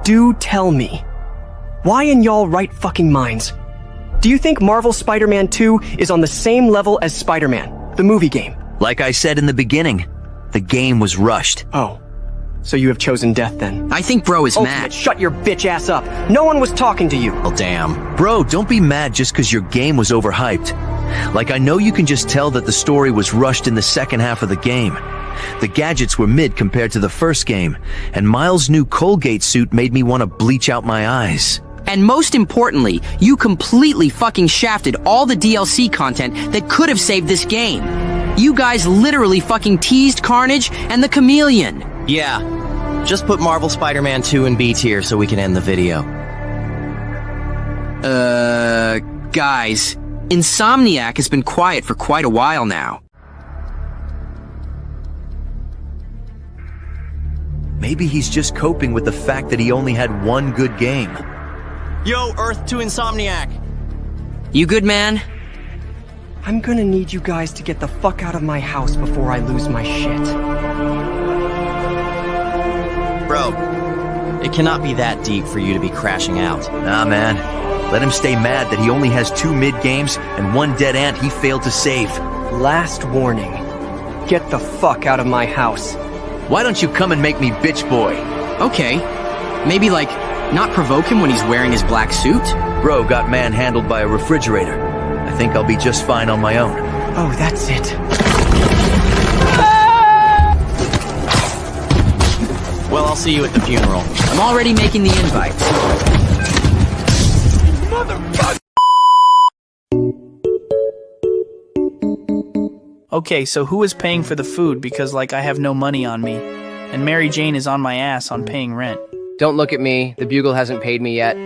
L: do tell me, why in y'all right fucking minds do you think Marvel Spider-Man 2 is on the same level as Spider-Man, the movie game?
J: Like I said in the beginning, the game was rushed.
L: Oh, so you have chosen death then?
N: I think bro is
L: Ultimate,
N: mad.
L: Shut your bitch ass up. No one was talking to you.
K: Oh, damn.
J: Bro, don't be mad just because your game was overhyped. Like, I know you can just tell that the story was rushed in the second half of the game. The gadgets were mid compared to the first game, and Miles' new Colgate suit made me want to bleach out my eyes.
N: And most importantly, you completely fucking shafted all the DLC content that could have saved this game. You guys literally fucking teased Carnage and the Chameleon.
K: Yeah, just put Marvel Spider-Man 2 in B tier so we can end the video.
N: Guys, Insomniac has been quiet for quite a while now.
J: Maybe he's just coping with the fact that he only had one good game.
K: Yo, Earth to Insomniac.
N: You good, man?
L: I'm gonna need you guys to get the fuck out of my house before I lose my shit.
K: Bro, it cannot be that deep for you to be crashing out.
J: Nah, man. Let him stay mad that he only has 2 mid games and 1 dead ant he failed to save.
L: Last warning. Get the fuck out of my house.
J: Why don't you come and make me bitch boy?
N: Okay. Maybe, like, not provoke him when he's wearing his black suit?
J: Bro got manhandled by a refrigerator. I think I'll be just fine on my own.
L: Oh, that's it.
K: Well, I'll see you at the funeral.
N: I'm already making the invites.
B: Motherfucker! Okay, so who is paying for the food because, like, I have no money on me? And Mary Jane is on my ass on paying rent.
C: Don't look at me. The Bugle hasn't paid me yet.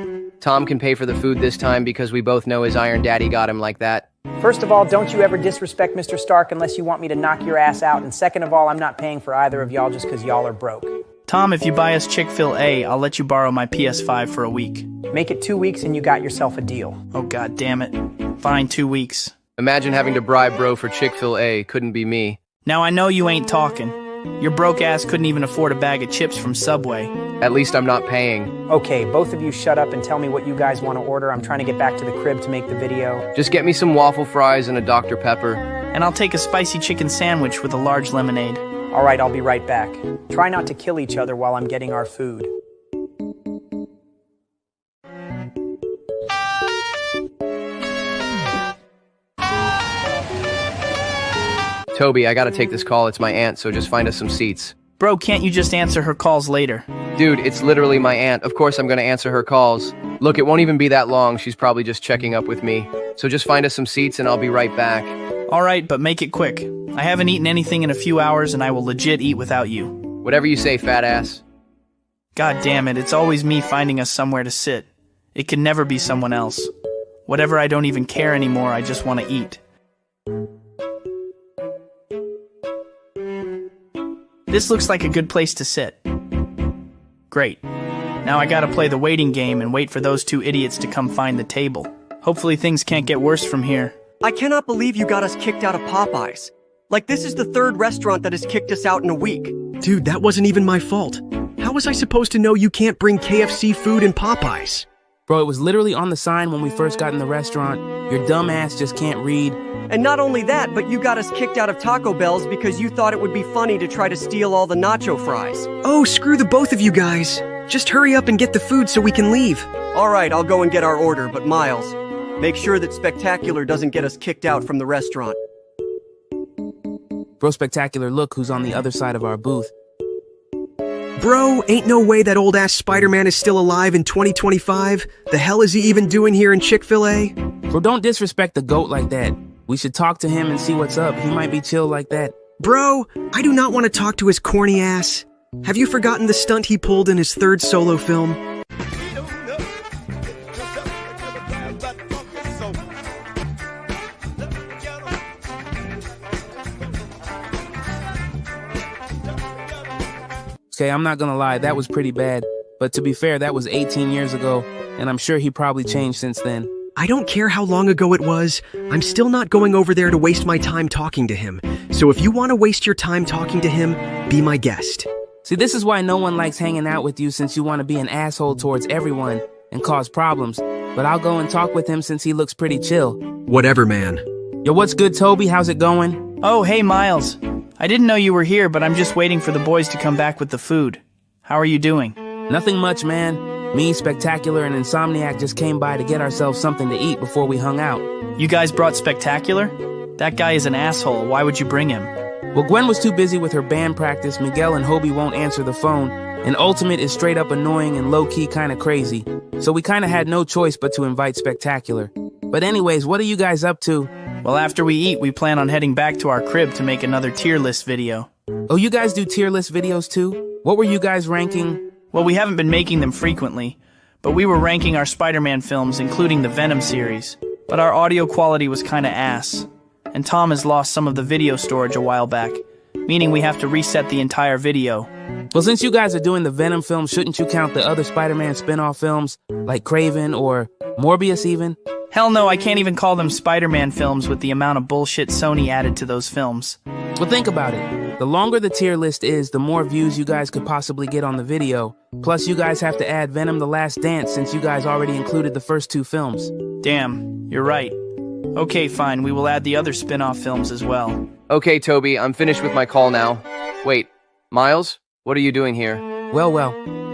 C: Tom can pay for the food this time because we both know his Iron Daddy got him like that.
O: First of all, don't you ever disrespect Mr. Stark unless you want me to knock your ass out. And second of all, I'm not paying for either of y'all just because y'all are broke.
B: Tom, if you buy us Chick-fil-A, I'll let you borrow my PS5 for a week.
O: Make it 2 weeks and you got yourself a deal.
B: Oh, god damn it. Fine, 2 weeks.
C: Imagine having to bribe bro for Chick-fil-A. Couldn't be me.
B: Now I know you ain't talking. Your broke ass couldn't even afford a bag of chips from Subway.
C: At least I'm not paying.
O: Okay, both of you shut up and tell me what you guys want to order. I'm trying to get back to the crib to make the video.
C: Just get me some waffle fries and a Dr. Pepper.
B: And I'll take a spicy chicken sandwich with a large lemonade.
O: All right, I'll be right back. Try not to kill each other while I'm getting our food.
C: Toby, I gotta take this call. It's my aunt, so just find us some seats.
B: Bro, can't you just answer her calls later?
C: Dude, it's literally my aunt. Of course I'm gonna answer her calls. Look, it won't even be that long. She's probably just checking up with me. So just find us some seats and I'll be right back.
B: All right, but make it quick. I haven't eaten anything in a few hours and I will legit eat without you.
C: Whatever you say, fat ass.
B: God damn it, it's always me finding us somewhere to sit. It can never be someone else. Whatever, I don't even care anymore, I just want to eat. This looks like a good place to sit. Great. Now I gotta play the waiting game and wait for those two idiots to come find the table. Hopefully things can't get worse from here.
L: I cannot believe you got us kicked out of Popeyes. Like, this is the third restaurant that has kicked us out in a week.
G: Dude, that wasn't even my fault. How was I supposed to know you can't bring KFC food in Popeyes?
P: Bro, it was literally on the sign when we first got in the restaurant. Your dumb ass just can't read.
L: And not only that, but you got us kicked out of Taco Bell's because you thought it would be funny to try to steal all the nacho fries.
G: Oh, screw the both of you guys. Just hurry up and get the food so we can leave.
L: All right, I'll go and get our order, but Miles, make sure that Spectacular doesn't get us kicked out from the restaurant.
P: Bro, Spectacular, look who's on the other side of our booth.
G: Bro, ain't no way that old-ass Spider-Man is still alive in 2025. The hell is he even doing here in Chick-fil-A?
P: Bro, don't disrespect the GOAT like that. We should talk to him and see what's up. He might be chill like that.
G: Bro, I do not want to talk to his corny ass. Have you forgotten the stunt he pulled in his third solo film?
P: Okay, I'm not gonna lie, that was pretty bad. But to be fair, that was 18 years ago, and I'm sure he probably changed since then.
G: I don't care how long ago it was, I'm still not going over there to waste my time talking to him. So if you want to waste your time talking to him, be my guest.
P: See, this is why no one likes hanging out with you, since you want to be an asshole towards everyone and cause problems. But I'll go and talk with him since he looks pretty chill.
G: Whatever, man.
P: Yo, what's good, Toby? How's it going?
B: Oh, hey, Miles. I didn't know you were here, but I'm just waiting for the boys to come back with the food. How are you doing?
P: Nothing much, man. Me, Spectacular, and Insomniac just came by to get ourselves something to eat before we hung out.
B: You guys brought Spectacular? That guy is an asshole. Why would you bring him?
P: Well, Gwen was too busy with her band practice, Miguel and Hobie won't answer the phone, and Ultimate is straight up annoying and low-key kinda crazy. So we kinda had no choice but to invite Spectacular. But anyways, what are you guys up to?
B: Well, after we eat, we plan on heading back to our crib to make another tier list video.
P: Oh, you guys do tier list videos too? What were you guys ranking?
B: Well, we haven't been making them frequently, but we were ranking our Spider-Man films, including the Venom series. But our audio quality was kinda ass. And Tom has lost some of the video storage a while back, meaning we have to reset the entire video.
P: Well, since you guys are doing the Venom film, shouldn't you count the other Spider-Man spin-off films, like Craven or Morbius even?
B: Hell no, I can't even call them Spider-Man films with the amount of bullshit Sony added to those films.
P: Well, think about it. The longer the tier list is, the more views you guys could possibly get on the video. Plus, you guys have to add Venom: The Last Dance since you guys already included the first two films.
B: Damn, you're right. Okay, fine, we will add the other spin-off films as well.
C: Okay, Toby, I'm finished with my call now. Wait, Miles? What are you doing here?
P: Well,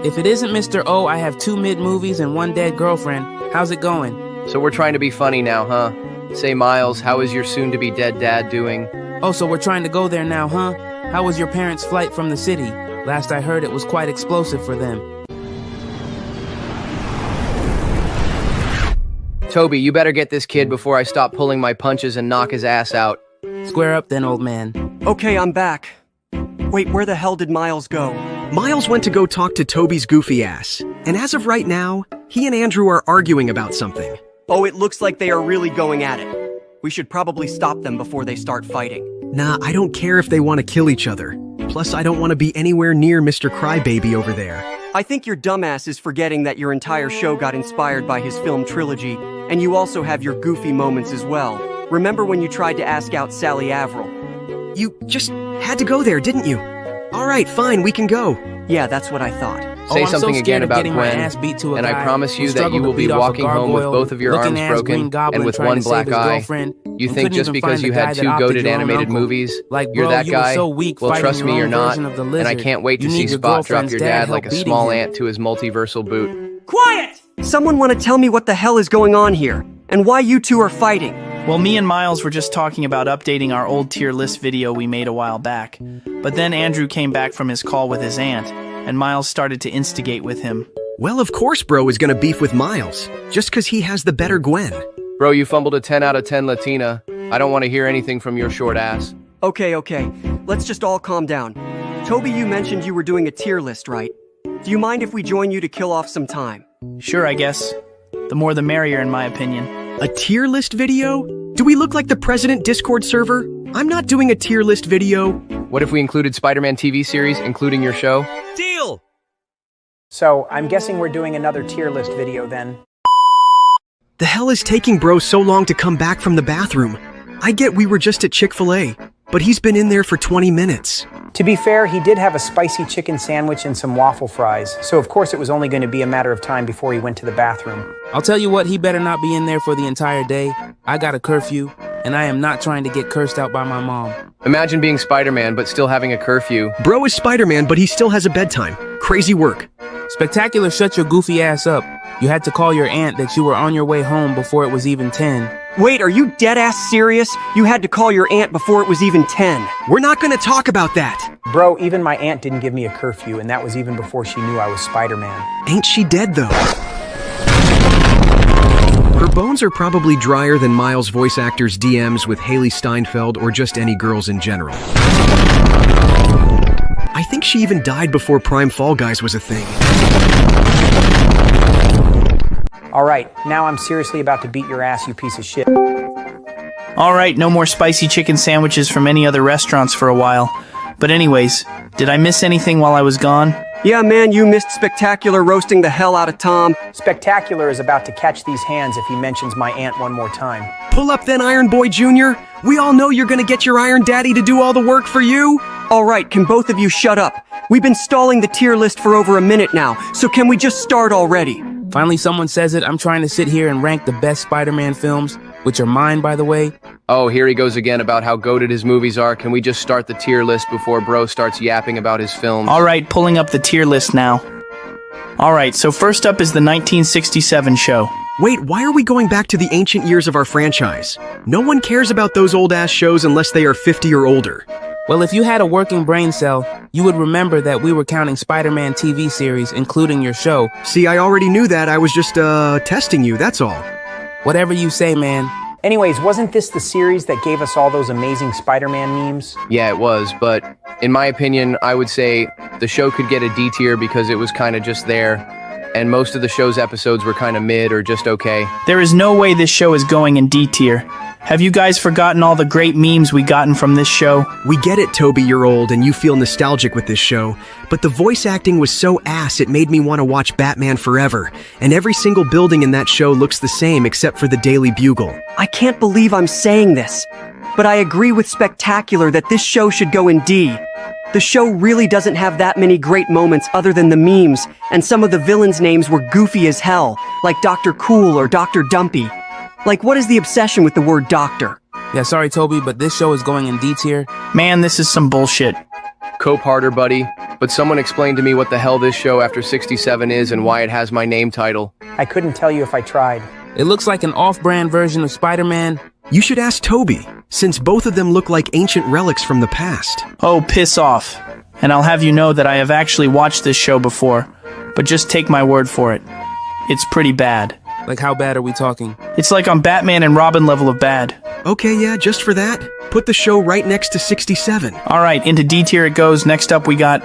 P: if it isn't Mr. O, I have 2 mid-movies and 1 dead girlfriend. How's it going?
C: So we're trying to be funny now, huh? Say, Miles, how is your soon-to-be dead dad doing?
P: Oh, so we're trying to go there now, huh? How was your parents' flight from the city? Last I heard, it was quite explosive for them.
C: Toby, you better get this kid before I stop pulling my punches and knock his ass out.
P: Square up then, old man.
L: Okay, I'm back. Wait, where the hell did Miles go?
G: Miles went to go talk to Toby's goofy ass. And as of right now, he and Andrew are arguing about something.
L: Oh, it looks like they are really going at it. We should probably stop them before they start fighting.
G: Nah, I don't care if they want to kill each other. Plus, I don't want to be anywhere near Mr. Crybaby over there.
L: I think your dumbass is forgetting that your entire show got inspired by his film trilogy, and you also have your goofy moments as well. Remember when you tried to ask out Sally Averill?
G: You just had to go there, didn't you? Alright, fine, we can go.
L: Yeah, that's what I thought.
C: Say
P: I'm
C: something
P: so
C: again
P: scared of
C: about
P: getting my
C: Gwen,
P: ass beat to a
C: and I
P: guy
C: promise
P: who
C: you that
P: struggled
C: you
P: to
C: will be
P: beat off a
C: walking home with
P: gargoyle,
C: both of your arms
P: looking-ass
C: broken
P: green goblin
C: and with
P: trying
C: one
P: to save
C: black
P: his
C: eye.
P: girlfriend,
C: You
P: and
C: think
P: couldn't
C: just
P: even
C: because
P: find
C: you
P: the
C: had
P: guy that
C: 2
P: opted
C: goated
P: your own
C: animated
P: uncle.
C: movies,
P: Like,
C: you're
P: bro,
C: that
P: you were
C: guy?
P: so weak
C: Well,
P: fighting
C: trust
P: your
C: me,
P: own
C: you're not,
P: version of the
C: and I
P: lizard.
C: can't wait to
P: You
C: see
P: need your
C: Spot drop
P: girlfriend's
C: your
P: dad
C: dad like
P: help
C: a
P: beating
C: small
P: him.
C: ant to his multiversal boot.
L: Quiet! Someone want to tell me what the hell is going on here, and why you two are fighting?
B: Well, me and Miles were just talking about updating our old tier list video we made a while back. But then Andrew came back from his call with his aunt, and Miles started to instigate with him.
G: Well, of course Bro is gonna beef with Miles, just cause he has the better Gwen.
C: Bro, you fumbled a 10 out of 10 Latina. I don't want to hear anything from your short ass.
L: Okay, let's just all calm down. Toby, you mentioned you were doing a tier list, right? Do you mind if we join you to kill off some time?
B: Sure, I guess. The more the merrier, in my opinion.
G: A tier list video? Do we look like the President Discord server? I'm not doing a tier list video.
C: What if we included Spider-Man TV series, including your show?
O: Deal! So, I'm guessing we're doing another tier list video then.
G: The hell is taking Bro so long to come back from the bathroom? I get we were just at Chick-fil-A, but he's been in there for 20 minutes.
O: To be fair, he did have a spicy chicken sandwich and some waffle fries, so of course it was only going to be a matter of time before he went to the bathroom.
P: I'll tell you what, he better not be in there for the entire day. I got a curfew, and I am not trying to get cursed out by my mom.
C: Imagine being Spider-Man, but still having a curfew.
G: Bro is Spider-Man, but he still has a bedtime. Crazy work.
P: Spectacular, shut your goofy ass up. You had to call your aunt that you were on your way home before it was even 10.
L: Wait, are you dead-ass serious? You had to call your aunt before it was even 10.
G: We're not gonna talk about that.
O: Bro, even my aunt didn't give me a curfew, and that was even before she knew I was Spider-Man.
G: Ain't she dead, though? Her bones are probably drier than Miles' voice actor's DMs with Haley Steinfeld or just any girls in general. I think she even died before Prime Fall Guys was a thing.
O: Alright, now I'm seriously about to beat your ass, you piece of shit.
B: Alright, no more spicy chicken sandwiches from any other restaurants for a while. But anyways, did I miss anything while I was gone?
L: Yeah, man, you missed Spectacular roasting the hell out of Tom.
O: Spectacular is about to catch these hands if he mentions my aunt one more time.
G: Pull up then, Iron Boy Jr. We all know you're gonna get your Iron Daddy to do all the work for you.
L: Alright, can both of you shut up? We've been stalling the tier list for over a minute now, so can we just start already?
P: Finally, someone says it. I'm trying to sit here and rank the best Spider-Man films, which are mine, by the way.
C: Oh, here he goes again about how goated his movies are. Can we just start the tier list before Bro starts yapping about his films?
B: Alright, pulling up the tier list now. Alright, so first up is the 1967 show.
G: Wait, why are we going back to the ancient years of our franchise? No one cares about those old-ass shows unless they are 50 or older.
P: Well, if you had a working brain cell, you would remember that we were counting Spider-Man TV series, including your show.
G: See, I already knew that. I was just, testing you, that's all.
P: Whatever you say, man.
O: Anyways, wasn't this the series that gave us all those amazing Spider-Man memes?
C: Yeah, it was, but in my opinion, I would say the show could get a D tier because it was kind of just there, and most of the show's episodes were kind of mid or just okay.
B: There is no way this show is going in D tier. Have you guys forgotten all the great memes we gotten from this show?
G: We get it, Toby, you're old and you feel nostalgic with this show, but the voice acting was so ass it made me want to watch Batman Forever, and every single building in that show looks the same except for the Daily Bugle.
L: I can't believe I'm saying this, but I agree with Spectacular that this show should go in D. The show really doesn't have that many great moments other than the memes, and some of the villains' names were goofy as hell, like Dr. Cool or Dr. Dumpy. Like, what is the obsession with the word doctor?
P: Yeah, sorry, Toby, but this show is going in D tier.
B: Man, this is some bullshit.
C: Cope harder, buddy. But someone explain to me what the hell this show after 67 is and why it has my name title.
O: I couldn't tell you if I tried.
P: It looks like an off-brand version of Spider-Man.
G: You should ask Toby, since both of them look like ancient relics from the past.
B: Oh, piss off. And I'll have you know that I have actually watched this show before, but just take my word for it. It's pretty bad.
P: Like, how bad are we talking?
B: It's like on Batman and Robin level of bad.
G: Okay, yeah, just for that, put the show right next to 67.
B: Alright, into D tier it goes. Next up we got...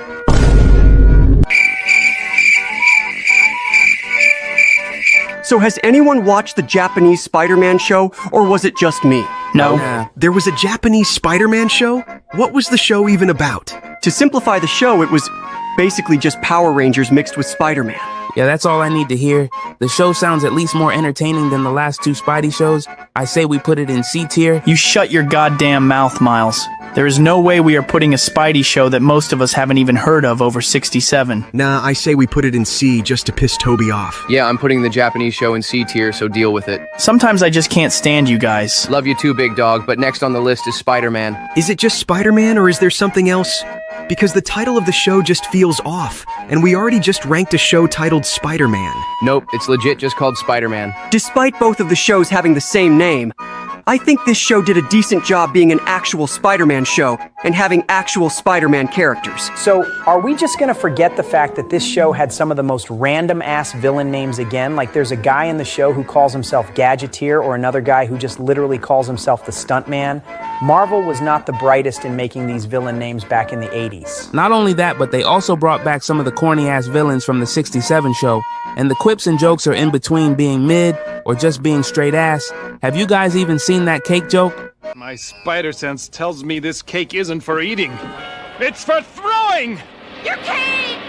L: So has anyone watched the Japanese Spider-Man show, or was it just me?
B: No.
G: There was a Japanese Spider-Man show? What was the show even about?
L: To simplify the show, it was basically just Power Rangers mixed with Spider-Man.
P: Yeah, that's all I need to hear. The show sounds at least more entertaining than the last two Spidey shows. I say we put it in C tier.
B: You shut your goddamn mouth, Miles. There is no way we are putting a Spidey show that most of us haven't even heard of over 67.
G: Nah, I say we put it in C just to piss Toby off.
C: Yeah, I'm putting the Japanese show in C tier, so deal with it.
B: Sometimes I just can't stand you guys.
C: Love you too, big dog, but next on the list is Spider-Man.
G: Is it just Spider-Man or is there something else? Because the title of the show just feels off, and we already just ranked a show titled Spider-Man.
C: Nope, it's legit just called Spider-Man.
L: Despite both of the shows having the same name, I think this show did a decent job being an actual Spider-Man show and having actual Spider-Man characters.
O: So, are we just gonna forget the fact that this show had some of the most random-ass villain names again? Like there's a guy in the show who calls himself Gadgeteer, or another guy who just literally calls himself the Stuntman. Marvel was not the brightest in making these villain names back in the 80s.
P: Not only that, but they also brought back some of the corny-ass villains from the 67 show, and the quips and jokes are in between being mid or just being straight ass. Have you guys even seen that cake joke?
Q: My spider sense tells me this cake isn't for eating. It's for throwing!
R: Your cake!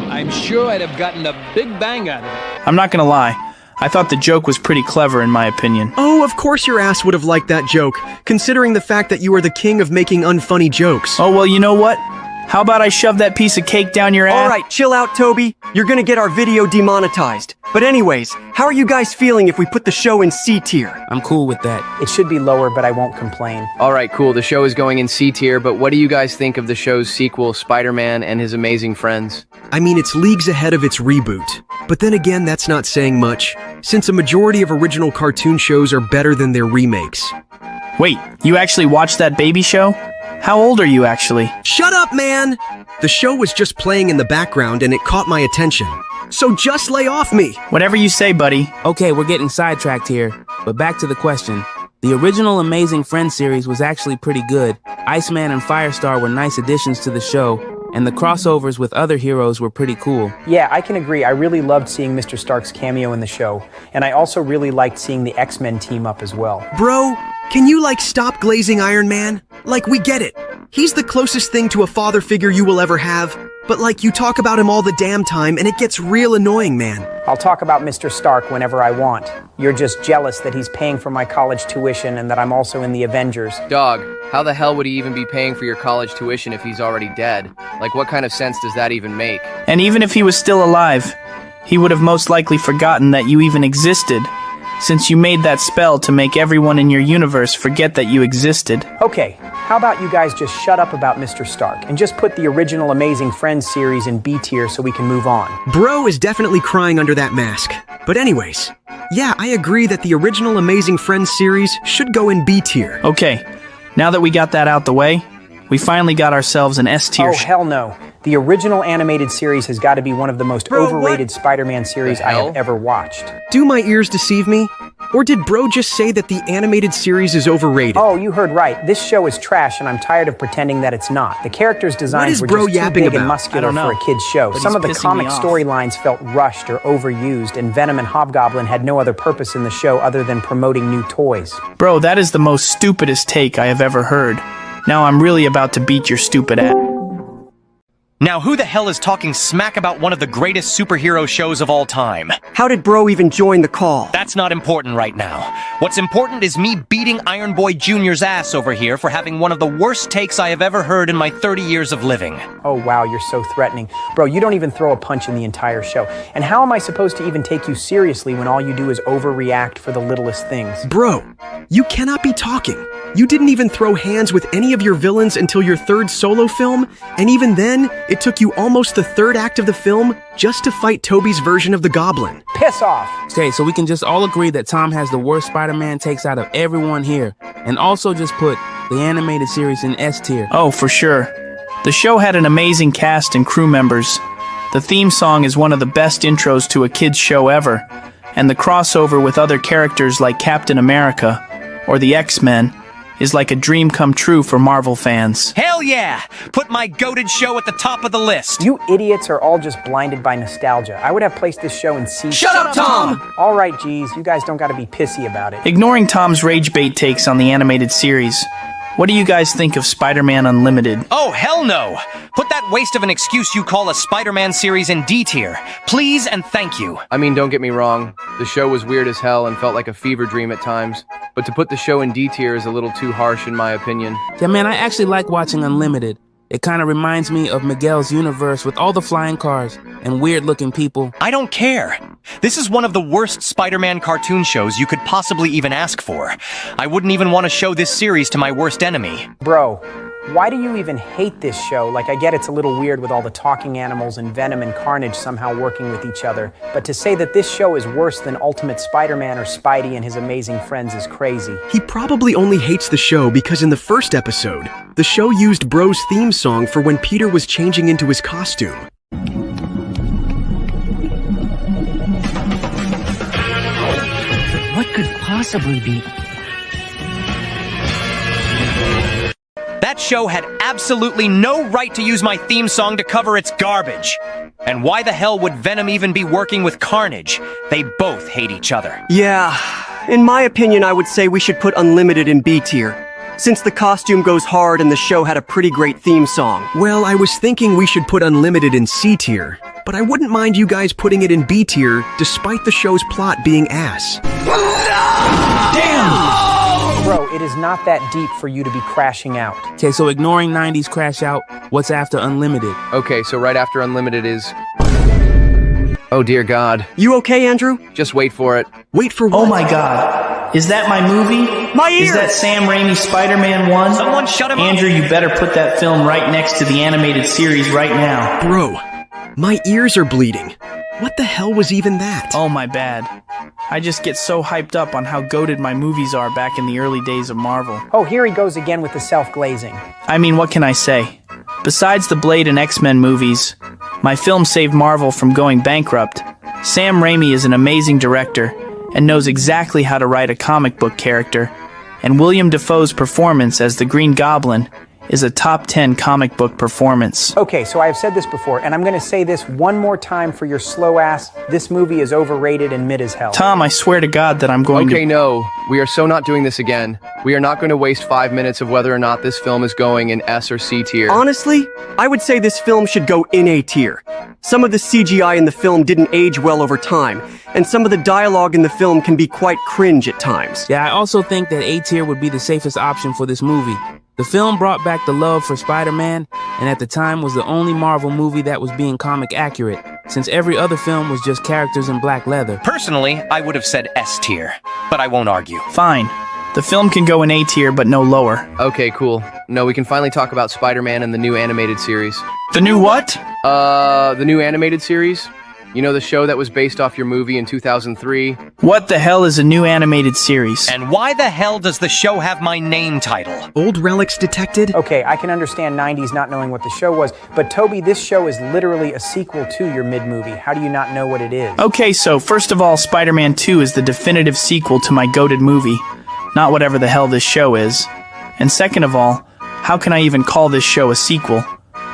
S: I'm sure I'd have gotten a big bang out of it.
B: I'm not gonna lie. I thought the joke was pretty clever in my opinion.
G: Oh, of course your ass would have liked that joke, considering the fact that you are the king of making unfunny jokes.
B: Oh, well, you know what? How about I shove that piece of cake down your ass?
L: Alright, chill out, Toby. You're gonna get our video demonetized. But anyways, how are you guys feeling if we put the show in C tier?
P: I'm cool with that.
O: It should be lower, but I won't complain.
C: Alright, cool. The show is going in C tier, but what do you guys think of the show's sequel, Spider-Man and His Amazing Friends?
G: I mean, it's leagues ahead of its reboot. But then again, that's not saying much, since a majority of original cartoon shows are better than their remakes.
B: Wait, you actually watched that baby show? How old are you actually?
G: Shut up, man! The show was just playing in the background and it caught my attention. So just lay off me!
B: Whatever you say, buddy.
P: Okay, we're getting sidetracked here, but back to the question. The original Amazing Friends series was actually pretty good. Iceman and Firestar were nice additions to the show, and the crossovers with other heroes were pretty cool.
O: Yeah, I can agree. I really loved seeing Mr. Stark's cameo in the show, and I also really liked seeing the X-Men team up as well.
G: Bro, can you stop glazing Iron Man? We get it. He's the closest thing to a father figure you will ever have, but you talk about him all the damn time and it gets real annoying, man.
O: I'll talk about Mr. Stark whenever I want. You're just jealous that he's paying for my college tuition and that I'm also in the Avengers.
C: Dog, how the hell would he even be paying for your college tuition if he's already dead? What kind of sense does that even make?
B: And even if he was still alive, he would have most likely forgotten that you even existed, since you made that spell to make everyone in your universe forget that you existed.
O: Okay, how about you guys just shut up about Mr. Stark and just put the original Amazing Friends series in B tier so we can move on.
G: Bro is definitely crying under that mask. But anyways, yeah, I agree that the original Amazing Friends series should go in B tier.
B: Okay, now that we got that out the way, we finally got ourselves an S tier.
O: Oh, hell no. The original animated series has got to be one of the most overrated Spider-Man series I have ever watched.
G: Do my ears deceive me? Or did bro just say that the animated series is overrated?
O: Oh, you heard right. This show is trash and I'm tired of pretending that it's not. The characters' designs were just too big and muscular for a kid's show. Some of the comic storylines felt rushed or overused, and Venom and Hobgoblin had no other purpose in the show other than promoting new toys.
B: Bro, that is the most stupidest take I have ever heard. Now I'm really about to beat your stupid ass.
K: Now who the hell is talking smack about one of the greatest superhero shows of all time?
L: How did bro even join the call?
K: That's not important right now. What's important is me beating Iron Boy Jr.'s ass over here for having one of the worst takes I have ever heard in my 30 years of living.
O: Oh wow, you're so threatening. Bro, you don't even throw a punch in the entire show. And how am I supposed to even take you seriously when all you do is overreact for the littlest things?
G: Bro, you cannot be talking. You didn't even throw hands with any of your villains until your third solo film, and even then, it took you almost the third act of the film just to fight Toby's version of the Goblin.
O: Piss off!
P: Okay, so we can just all agree that Tom has the worst Spider-Man takes out of everyone here, and also just put the animated series in S tier.
B: Oh, for sure. The show had an amazing cast and crew members. The theme song is one of the best intros to a kid's show ever, and the crossover with other characters like Captain America or the X-Men is like a dream come true for Marvel fans.
K: Hell yeah! Put my goated show at the top of the list.
O: You idiots are all just blinded by nostalgia. I would have placed this show in C.
K: Shut up, Tom!
O: All right, geez, you guys don't gotta be pissy about it.
B: Ignoring Tom's rage bait takes on the animated series, What do you guys think of Spider-Man Unlimited?
R: Oh, hell no! Put that waste of an excuse you call a Spider-Man series in D tier. Please and thank you.
C: I mean, don't get me wrong. The show was weird as hell and felt like a fever dream at times. But to put the show in D tier is a little too harsh in my opinion.
P: Yeah, man, I actually like watching Unlimited. It kind of reminds me of Miguel's universe with all the flying cars and weird-looking people.
R: I don't care. This is one of the worst Spider-Man cartoon shows you could possibly even ask for. I wouldn't even want to show this series to my worst enemy.
O: Bro, why do you even hate this show? Like, I get it's a little weird with all the talking animals and Venom and Carnage somehow working with each other, but to say that this show is worse than Ultimate Spider-Man or Spidey and his amazing friends is crazy.
G: He probably only hates the show because in the first episode, the show used Bro's theme song for when Peter was changing into his costume.
N: What could possibly be?
R: That show had absolutely no right to use my theme song to cover its garbage. And why the hell would Venom even be working with Carnage? They both hate each other.
L: Yeah, in my opinion, I would say we should put Unlimited in B tier, since the costume goes hard and the show had a pretty great theme song.
G: Well, I was thinking we should put Unlimited in C tier, but I wouldn't mind you guys putting it in B tier despite the show's plot being ass.
O: Damn! Bro, it is not that deep for you to be crashing out.
P: Okay, so ignoring 90s Crash Out, what's after Unlimited?
C: Okay, so right after Unlimited is... Oh dear God.
L: You okay, Andrew?
C: Just wait for it.
G: Wait for what?
B: Oh my God. Is that my movie?
L: My ears!
B: Is that Sam Raimi Spider-Man 1?
R: Someone shut him up!
B: Andrew, you better put that film right next to the animated series right now.
G: Bro, my ears are bleeding. What the hell was even that?
B: Oh, my bad. I just get so hyped up on how goated my movies are back in the early days of Marvel.
O: Oh, here he goes again with the self-glazing.
B: I mean, what can I say? Besides the Blade and X-Men movies, my film saved Marvel from going bankrupt. Sam Raimi is an amazing director and knows exactly how to write a comic book character, and William Dafoe's performance as the Green Goblin is a top 10 comic book performance.
O: Okay, so I have said this before, and I'm going to say this one more time for your slow ass. This movie is overrated and mid as hell.
B: Tom, I swear to God that I'm going to...
C: Okay, no. We are so not doing this again. We are not going to waste 5 minutes of whether or not this film is going in S or C tier.
L: Honestly, I would say this film should go in A tier. Some of the CGI in the film didn't age well over time, and some of the dialogue in the film can be quite cringe at times.
P: Yeah, I also think that A tier would be the safest option for this movie. The film brought back the love for Spider-Man, and at the time was the only Marvel movie that was being comic accurate, since every other film was just characters in black leather.
R: Personally, I would have said S tier, but I won't argue.
B: Fine. The film can go in A tier, but no lower.
C: Okay, cool. No, we can finally talk about Spider-Man and the new animated series.
B: The new what?
C: The new animated series. You know, the show that was based off your movie in 2003?
B: What the hell is a new animated series?
R: And why the hell does the show have my name title?
G: Old relics detected?
O: Okay, I can understand 90s not knowing what the show was, but Toby, this show is literally a sequel to your mid-movie. How do you not know what it is?
B: Okay, so first of all, Spider-Man 2 is the definitive sequel to my goated movie, not whatever the hell this show is. And second of all, how can I even call this show a sequel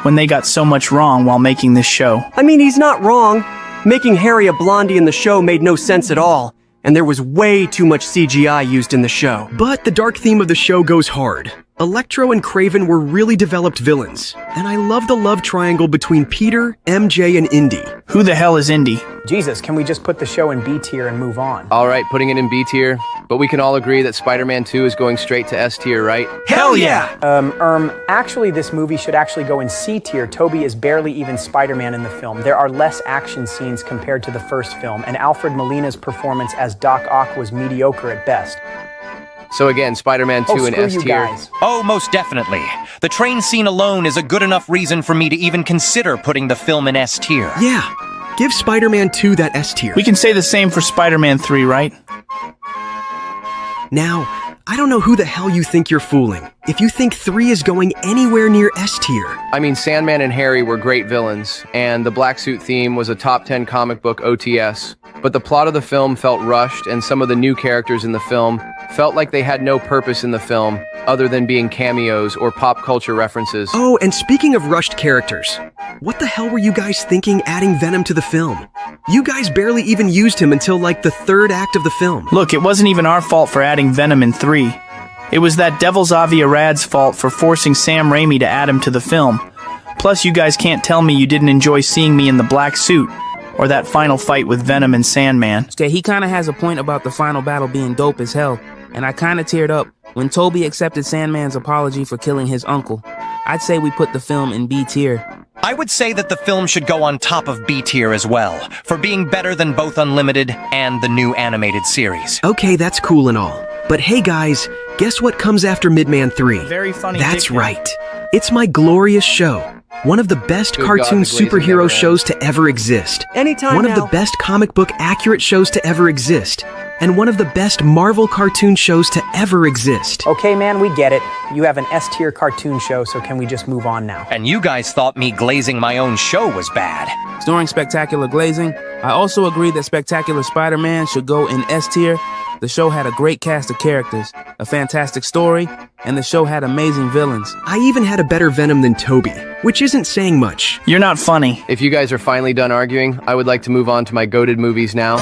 B: when they got so much wrong while making this show?
L: I mean, he's not wrong. Making Harry a blondie in the show made no sense at all, and there was way too much CGI used in the show.
G: But the dark theme of the show goes hard. Electro and Kraven were really developed villains, and I love the love triangle between Peter, MJ, and Indy.
B: Who the hell is Indy?
O: Jesus, can we just put the show in B tier and move on?
C: Alright, putting it in B tier, but we can all agree that Spider-Man 2 is going straight to S tier, right?
B: Hell yeah!
O: Actually, this movie should actually go in C tier. Toby is barely even Spider-Man in the film. There are less action scenes compared to the first film, and Alfred Molina's performance as Doc Ock was mediocre at best.
C: So again, Spider-Man 2 in S tier.
R: Oh, most definitely. The train scene alone is a good enough reason for me to even consider putting the film in S tier.
G: Yeah, give Spider-Man 2 that S tier.
B: We can say the same for Spider-Man 3, right?
G: Now, I don't know who the hell you think you're fooling. If you think 3 is going anywhere near S tier.
C: I mean, Sandman and Harry were great villains, and the black suit theme was a top 10 comic book OTS. But the plot of the film felt rushed, and some of the new characters in the film felt like they had no purpose in the film other than being cameos or pop culture references.
G: Oh, and speaking of rushed characters, what the hell were you guys thinking adding Venom to the film? You guys barely even used him until like the third act of the film.
B: Look, it wasn't even our fault for adding Venom in 3. It was that Devil's Avi Arad's fault for forcing Sam Raimi to add him to the film. Plus, you guys can't tell me you didn't enjoy seeing me in the black suit, or that final fight with Venom and Sandman.
P: Okay, he kinda has a point about the final battle being dope as hell, and I kinda teared up when Toby accepted Sandman's apology for killing his uncle. I'd say we put the film in B tier.
R: I would say that the film should go on top of B tier as well, for being better than both Unlimited and the new animated series.
G: Okay, that's cool and all. But hey guys, guess what comes after Midman 3?
B: Very funny.
G: That's right. It's my glorious show. One of the best cartoon superhero shows to ever exist.
L: Anytime
G: One
L: now.
G: of the best comic book accurate shows to ever exist. And one of the best Marvel cartoon shows to ever exist.
O: Okay, man, we get it. You have an S-tier cartoon show, so can we just move on now?
R: And you guys thought me glazing my own show was bad.
P: During Spectacular Glazing, I also agree that Spectacular Spider-Man should go in S tier. The show had a great cast of characters, a fantastic story, and the show had amazing villains.
G: I even had a better Venom than Toby, which isn't saying much.
B: You're not funny.
C: If you guys are finally done arguing, I would like to move on to my goated movies now.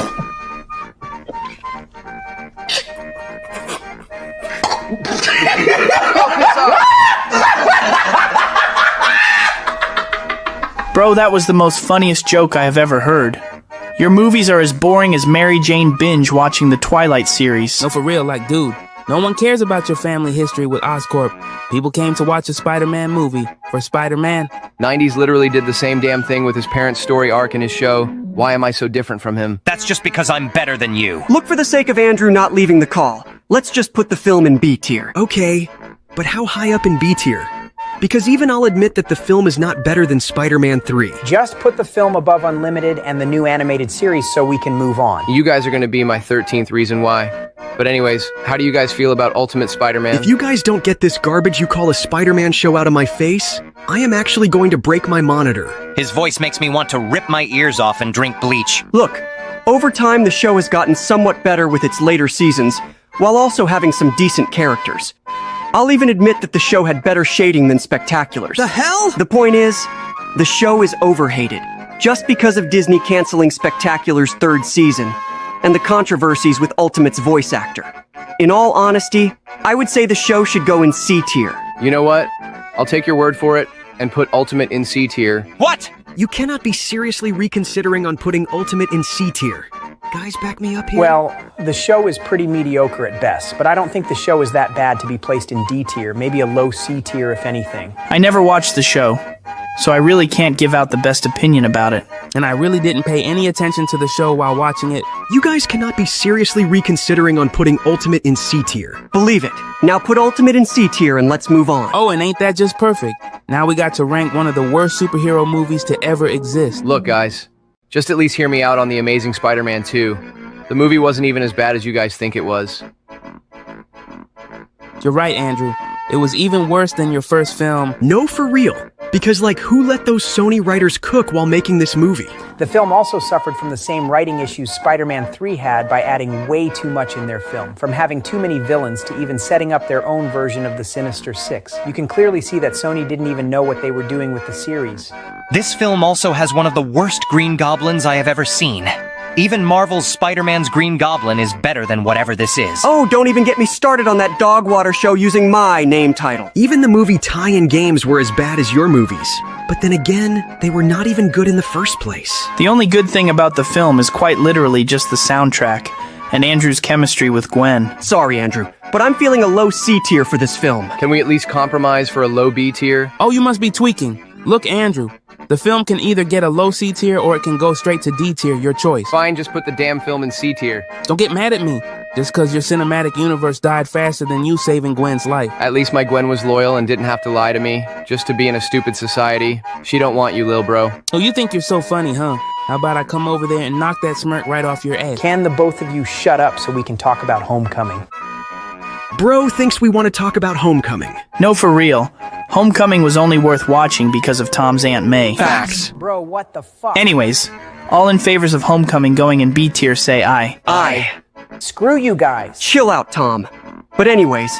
B: Bro, that was the most funniest joke I have ever heard. Your movies are as boring as Mary Jane binge watching the Twilight series.
P: No, for real, like, dude, no one cares about your family history with Oscorp. People came to watch a Spider-Man movie for Spider-Man.
C: 90s literally did the same damn thing with his parents' story arc in his show. Why am I so different from him?
R: That's just because I'm better than you.
L: Look, for the sake of Andrew not leaving the call, let's just put the film in B tier.
G: Okay, but how high up in B tier? Because even I'll admit that the film is not better than Spider-Man 3.
O: Just put the film above Unlimited and the new animated series so we can move on.
C: You guys are going to be my 13th reason why. But anyways, how do you guys feel about Ultimate Spider-Man?
G: If you guys don't get this garbage you call a Spider-Man show out of my face, I am actually going to break my monitor.
R: His voice makes me want to rip my ears off and drink bleach.
L: Look, over time the show has gotten somewhat better with its later seasons, while also having some decent characters. I'll even admit that the show had better shading than Spectaculars.
G: The hell?
L: The point is, the show is overhated, just because of Disney canceling Spectacular's 3rd season, and the controversies with Ultimate's voice actor. In all honesty, I would say the show should go in C tier.
C: You know what? I'll take your word for it and put Ultimate in C tier.
R: What?
G: You cannot be seriously reconsidering on putting Ultimate in C tier. Guys, back me up here.
O: Well, the show is pretty mediocre at best, but I don't think the show is that bad to be placed in D tier, maybe a low C tier if anything.
B: I never watched the show, so I really can't give out the best opinion about it.
P: And I really didn't pay any attention to the show while watching it.
G: You guys cannot be seriously reconsidering on putting Ultimate in C tier.
L: Believe it. Now put Ultimate in C tier and let's move on.
P: Oh, and ain't that just perfect? Now we got to rank one of the worst superhero movies to ever exist.
C: Look, guys, just at least hear me out on The Amazing Spider-Man 2. The movie wasn't even as bad as you guys think it was.
P: You're right, Andrew. It was even worse than your first film.
G: No, for real. Because, like, who let those Sony writers cook while making this movie?
O: The film also suffered from the same writing issues Spider-Man 3 had by adding way too much in their film, from having too many villains to even setting up their own version of the Sinister Six. You can clearly see that Sony didn't even know what they were doing with the series.
R: This film also has one of the worst Green Goblins I have ever seen. Even Marvel's Spider-Man's Green Goblin is better than whatever this is.
L: Oh, don't even get me started on that dog water show using my name title.
G: Even the movie tie-in games were as bad as your movies. But then again, they were not even good in the first place.
B: The only good thing about the film is quite literally just the soundtrack, and Andrew's chemistry with Gwen.
L: Sorry, Andrew, but I'm feeling a low C tier for this film.
C: Can we at least compromise for a low B tier?
P: Oh, you must be tweaking. Look, Andrew, the film can either get a low C tier or it can go straight to D tier, your choice.
C: Fine, just put the damn film in C tier.
P: Don't get mad at me, just because your cinematic universe died faster than you saving Gwen's life.
C: At least my Gwen was loyal and didn't have to lie to me, just to be in a stupid society. She don't want you, lil bro.
P: Oh, you think you're so funny, huh? How about I come over there and knock that smirk right off your ass?
O: Can the both of you shut up so we can talk about Homecoming?
G: Bro thinks we want to talk about Homecoming.
B: No, for real. Homecoming was only worth watching because of Tom's Aunt May.
G: Facts.
O: Bro, what the fuck?
B: Anyways, all in favors of Homecoming going in B tier say aye.
L: Aye.
O: Screw you guys.
L: Chill out, Tom. But anyways,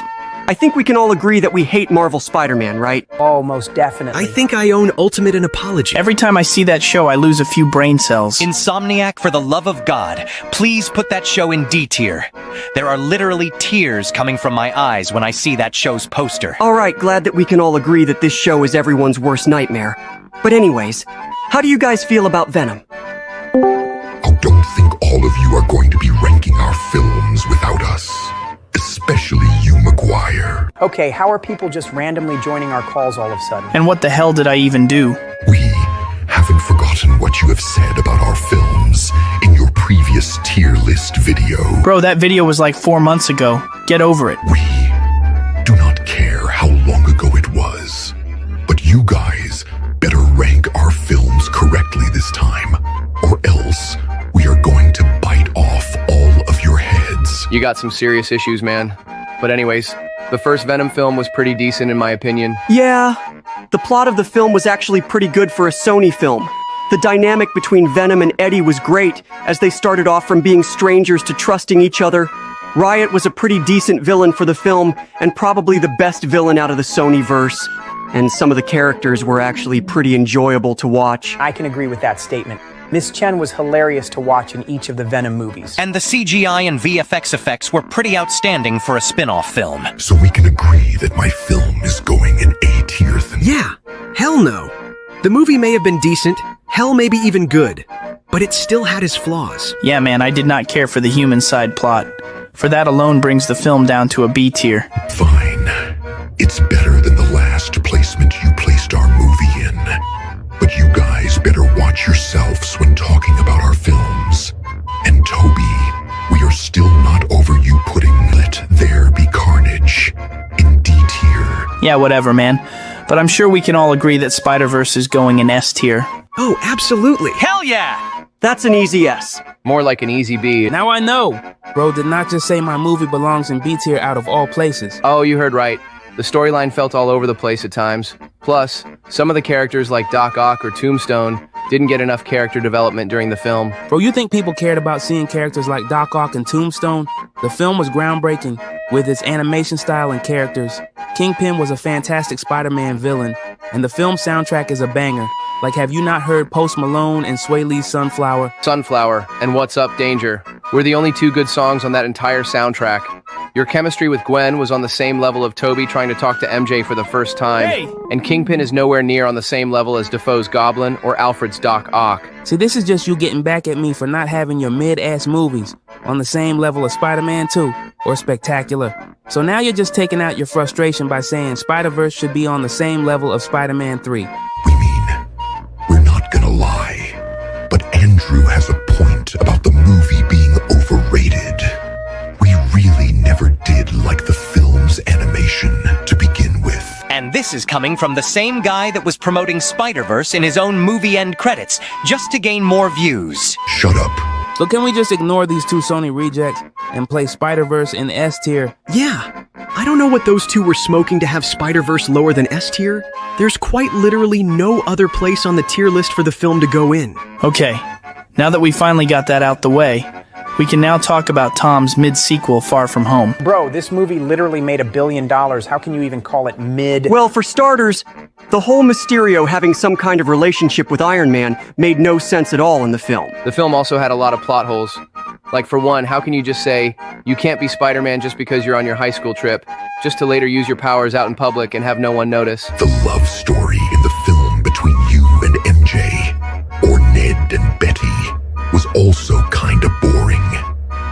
L: I think we can all agree that we hate Marvel Spider-Man, right?
O: Oh, most definitely.
G: I think I own ultimate an apology.
B: Every time I see that show, I lose a few brain cells.
R: Insomniac, for the love of God, please put that show in D tier. There are literally tears coming from my eyes when I see that show's poster.
L: All right, glad that we can all agree that this show is everyone's worst nightmare. But anyways, how do you guys feel about Venom?
F: I don't think all of you are going to be ranking our films without us. Especially you, Maguire.
O: Okay, how are people just randomly joining our calls all of a sudden?
B: And what the hell did I even do?
F: We haven't forgotten what you have said about our films in your previous tier list video.
B: Bro, that video was like 4 months ago. Get over it.
F: We do not care how long ago it was, but you guys better rank our films correctly this time, or else we are going to bite off all of your heads.
C: You got some serious issues, man. But anyways, the first Venom film was pretty decent in my opinion.
L: Yeah, the plot of the film was actually pretty good for a Sony film. The dynamic between Venom and Eddie was great, as they started off from being strangers to trusting each other. Riot was a pretty decent villain for the film, and probably the best villain out of the Sony-verse. And some of the characters were actually pretty enjoyable to watch.
O: I can agree with that statement. Miss Chen was hilarious to watch in each of the Venom movies.
R: And the CGI and VFX effects were pretty outstanding for a spin-off film.
F: So we can agree that my film is going in A tier then?
G: Yeah, hell no. The movie may have been decent, hell maybe even good, but it still had its flaws.
B: Yeah, man, I did not care for the human side plot. For that alone brings the film down to a B tier.
F: Fine. It's better than the last placement you placed our movie in. But you guys better watch yourselves when talking about our films. And Toby, we are still not over you putting Let There Be Carnage in D tier.
B: Yeah, whatever, man. But I'm sure we can all agree that Spider-Verse is going in S tier.
G: Oh, absolutely.
R: Hell yeah!
L: That's an easy S.
C: More like an easy B.
P: Now I know. Bro did not just say my movie belongs in B tier out of all places.
C: Oh, you heard right. The storyline felt all over the place at times. Plus, some of the characters like Doc Ock or Tombstone didn't get enough character development during the film.
P: Bro, you think people cared about seeing characters like Doc Ock and Tombstone? The film was groundbreaking with its animation style and characters. Kingpin was a fantastic Spider-Man villain, and the film soundtrack is a banger. Like, have you not heard Post Malone and Sway Lee's Sunflower?
C: Sunflower and What's Up, Danger were the only two good songs on that entire soundtrack. Your chemistry with Gwen was on the same level of Toby trying to talk to MJ for the first time.
P: Hey!
C: And Kingpin is nowhere near on the same level as Defoe's Goblin or Alfred's Doc Ock.
P: See, this is just you getting back at me for not having your mid-ass movies on the same level as Spider-Man 2 or Spectacular. So now you're just taking out your frustration by saying Spider-Verse should be on the same level of Spider-Man 3.
F: We're not gonna lie, but Andrew has a point about the movie being overrated. We really never did like the film's animation to begin with.
R: And this is coming from the same guy that was promoting Spider-Verse in his own movie end credits, just to gain more views.
F: Shut up.
P: So can we just ignore these two Sony rejects and play Spider-Verse in S tier?
G: Yeah, I don't know what those two were smoking to have Spider-Verse lower than S tier. There's quite literally no other place on the tier list for the film to go in.
B: Okay, now that we finally got that out the way, we can now talk about Tom's mid-sequel, Far From Home.
O: Bro, this movie literally made $1 billion. How can you even call it mid?
L: Well, for starters, the whole Mysterio having some kind of relationship with Iron Man made no sense at all in the film.
C: The film also had a lot of plot holes. Like, for one, how can you just say, you can't be Spider-Man just because you're on your high school trip, just to later use your powers out in public and have no one notice?
F: The love story in the film between you and MJ, or Ned and Betty, was also kinda boring.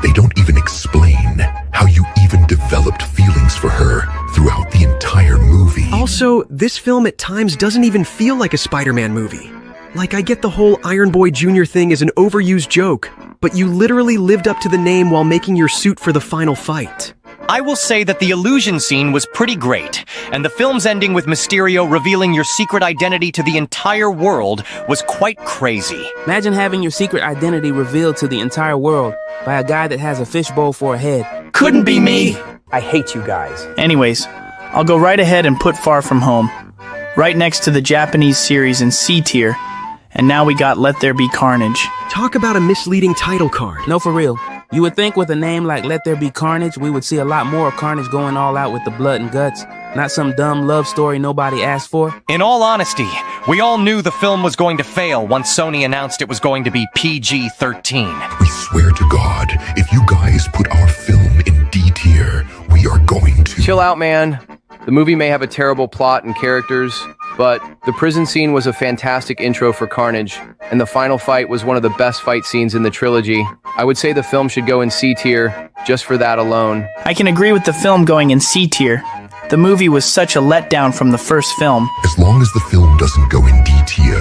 F: They don't even explain how you even developed feelings for her throughout the entire movie.
G: Also, this film at times doesn't even feel like a Spider-Man movie. Like, I get the whole Iron Boy Jr. thing is an overused joke, but you literally lived up to the name while making your suit for the final fight.
R: I will say that the illusion scene was pretty great, and the film's ending with Mysterio revealing your secret identity to the entire world was quite crazy.
P: Imagine having your secret identity revealed to the entire world by a guy that has a fishbowl for a head.
B: Couldn't be me!
O: I hate you guys.
B: Anyways, I'll go right ahead and put Far From Home right next to the Japanese series in C tier, and now we got Let There Be Carnage.
G: Talk about a misleading title card.
P: No, for real. You would think with a name like Let There Be Carnage, we would see a lot more Carnage going all out with the blood and guts, not some dumb love story nobody asked for.
R: In all honesty, we all knew the film was going to fail once Sony announced it was going to be PG-13.
F: We swear to God, if you guys put our film in D tier, we are going to...
C: Chill out, man. The movie may have a terrible plot and characters, but the prison scene was a fantastic intro for Carnage, and the final fight was one of the best fight scenes in the trilogy. I would say the film should go in C tier, just for that alone.
B: I can agree with the film going in C tier. The movie was such a letdown from the first film.
F: As long as the film doesn't go in D tier,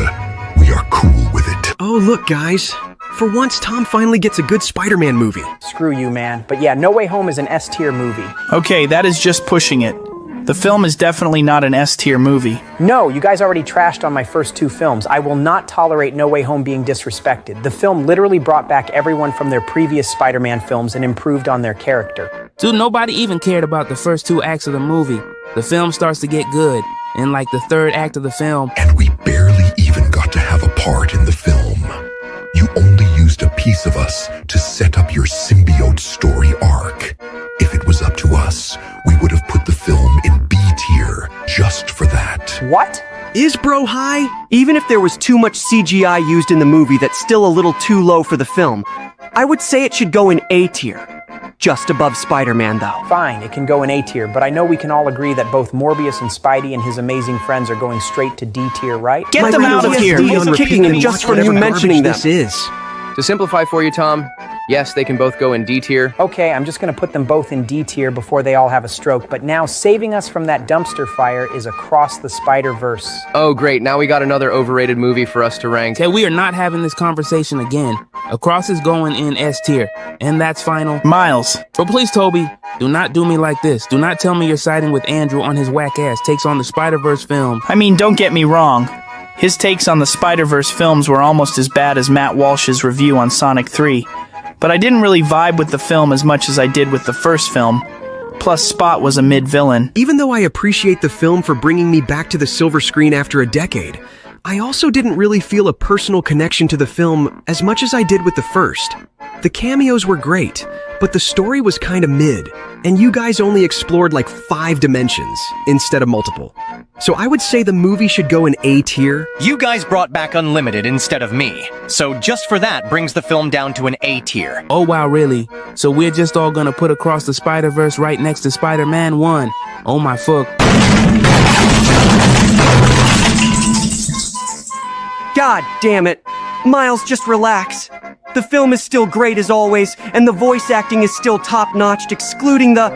F: we are cool with it.
G: Oh, look, guys. For once, Tom finally gets a good Spider-Man movie.
O: Screw you, man. But yeah, No Way Home is an S tier movie.
B: Okay, that is just pushing it. The film is definitely not an S tier movie.
O: No, you guys already trashed on my first two films. I will not tolerate No Way Home being disrespected. The film literally brought back everyone from their previous Spider-Man films and improved on their character.
P: Dude, nobody even cared about the first two acts of the movie. The film starts to get good, and like the third act of the film...
F: And we barely even got to have a part in the film. You only used a piece of us to set up your symbiote story arc. If it was up to us, we would have put the film in B tier just for that.
O: What?
G: Is bro high?
L: Even if there was too much CGI used in the movie that's still a little too low for the film, I would say it should go in A tier. Just above Spider-Man, though.
O: Fine, it can go in A tier, but I know we can all agree that both Morbius and Spidey and his amazing friends are going straight to D tier, right?
B: Get them out of here!
L: He's kicking him just from you mentioning them.
G: This is.
C: To simplify for you, Tom, yes, they can both go in D tier.
O: Okay, I'm just gonna put them both in D tier before they all have a stroke, but now saving us from that dumpster fire is Across the Spider-Verse.
C: Oh, great, now we got another overrated movie for us to rank.
P: Okay, we are not having this conversation again. Across is going in S tier, and that's final.
B: Miles.
P: But please, Toby, do not do me like this. Do not tell me you're siding with Andrew on his whack-ass takes on the Spider-Verse film.
B: I mean, don't get me wrong. His takes on the Spider-Verse films were almost as bad as Matt Walsh's review on Sonic 3. But I didn't really vibe with the film as much as I did with the first film. Plus, Spot was a mid-villain.
G: Even though I appreciate the film for bringing me back to the silver screen after a decade, I also didn't really feel a personal connection to the film as much as I did with the first. The cameos were great, but the story was kinda mid, and you guys only explored like 5 dimensions instead of multiple. So I would say the movie should go in A tier.
R: You guys brought back Unlimited instead of me, so just for that brings the film down to an A tier.
P: Oh wow, really? So we're just all gonna put Across the Spider-Verse right next to Spider-Man 1? Oh my fuck.
L: God damn it. Miles, just relax. The film is still great as always, and the voice acting is still top-notch, excluding the...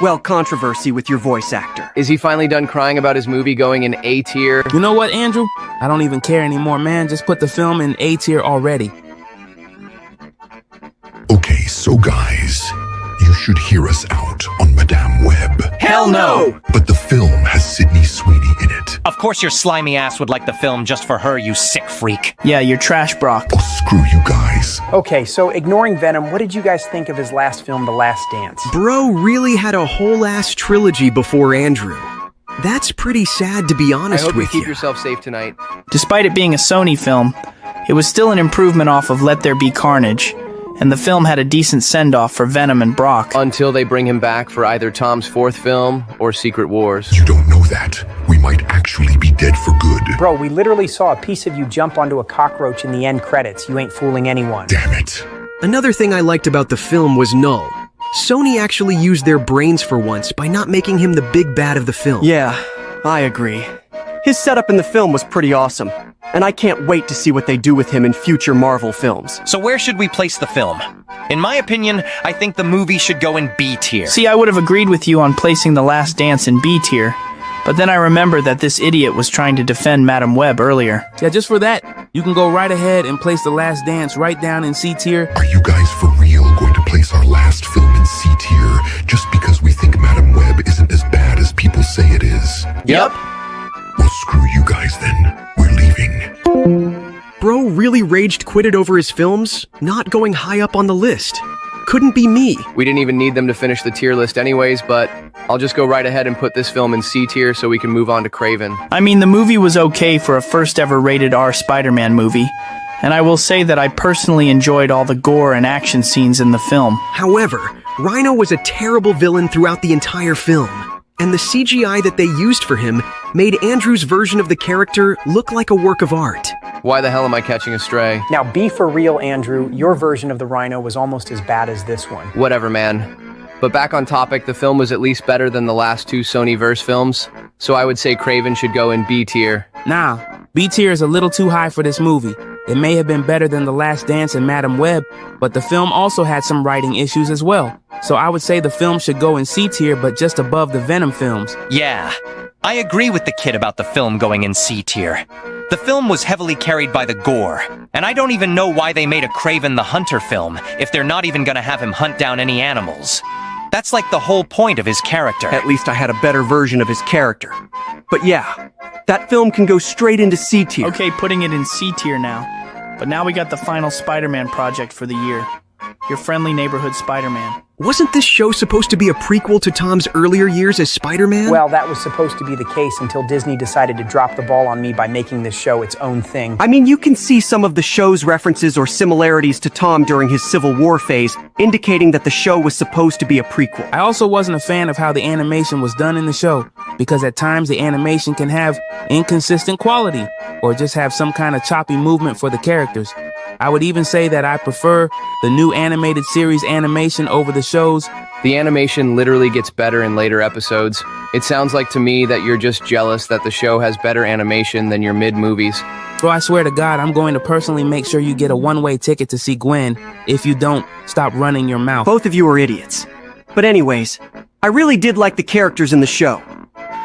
L: well, controversy with your voice actor.
C: Is he finally done crying about his movie going in A tier?
P: You know what, Andrew? I don't even care anymore, man. Just put the film in A tier already.
F: Okay, so guys, you should hear us out on Madame Web.
R: Hell no!
F: But the film has Sydney Sweeney in it.
R: Of course your slimy ass would like the film just for her, you sick freak.
B: Yeah, you're trash, Brock.
F: Oh, screw you guys.
O: Okay, so ignoring Venom, what did you guys think of his last film, The Last Dance?
G: Bro really had a whole ass trilogy before Andrew. That's pretty sad, to be honest with you.
C: I hope you keep yourself safe tonight.
B: Despite it being a Sony film, it was still an improvement off of Let There Be Carnage, and the film had a decent send-off for Venom and Brock.
C: Until they bring him back for either Tom's 4th film or Secret Wars.
F: You don't know that. We might actually be dead for good.
O: Bro, we literally saw a piece of you jump onto a cockroach in the end credits. You ain't fooling anyone.
F: Damn it.
G: Another thing I liked about the film was Null. Sony actually used their brains for once by not making him the big bad of the film.
L: Yeah, I agree. His setup in the film was pretty awesome, and I can't wait to see what they do with him in future Marvel films.
R: So where should we place the film? In my opinion, I think the movie should go in B tier.
B: See, I would have agreed with you on placing The Last Dance in B tier, but then I remembered that this idiot was trying to defend Madame Web earlier.
P: Yeah, just for that, you can go right ahead and place The Last Dance right down in C tier.
F: Are you guys for real going to place our last film in C tier just because we think Madame Web isn't as bad as people say it is?
R: Yep.
F: Well, screw you guys then. We're leaving.
G: Bro really raged quitted over his films, not going high up on the list. Couldn't be me.
C: We didn't even need them to finish the tier list anyways, but I'll just go right ahead and put this film in C tier so we can move on to Craven.
B: I mean, the movie was okay for a first ever rated R Spider-Man movie, and I will say that I personally enjoyed all the gore and action scenes in the film.
G: However, Rhino was a terrible villain throughout the entire film, and the CGI that they used for him made Andrew's version of the character look like a work of art.
C: Why the hell am I catching a stray?
O: Now, be for real, Andrew. Your version of the Rhino was almost as bad as this one.
C: Whatever, man. But back on topic, the film was at least better than the last two Sony-verse films, so I would say Craven should go in B tier.
P: Nah, B tier is a little too high for this movie. It may have been better than The Last Dance and Madam Web, but the film also had some writing issues as well. So I would say the film should go in C tier, but just above the Venom films.
R: Yeah, I agree with the kid about the film going in C tier. The film was heavily carried by the gore, and I don't even know why they made a Craven the Hunter film if they're not even gonna have him hunt down any animals. That's like the whole point of his character.
T: At least I had a better version of his character. But yeah, that film can go straight into C tier.
B: Okay, putting it in C tier now. But now we got the final Spider-Man project for the year. Your friendly neighborhood Spider-Man.
G: Wasn't this show supposed to be a prequel to Tom's earlier years as Spider-Man?
O: Well, that was supposed to be the case until Disney decided to drop the ball on me by making this show its own thing.
T: I mean, you can see some of the show's references or similarities to Tom during his Civil War phase, indicating that the show was supposed to be a prequel.
P: I also wasn't a fan of how the animation was done in the show, because at times the animation can have inconsistent quality, or just have some kind of choppy movement for the characters. I would even say that I prefer the new animated series animation over the shows.
C: The animation literally gets better in later episodes. It sounds like to me that you're just jealous that the show has better animation than your mid-movies.
P: Bro, I swear to God, I'm going to personally make sure you get a one-way ticket to see Gwen. If you don't, stop running your mouth.
T: Both of you are idiots. But anyways, I really did like the characters in the show.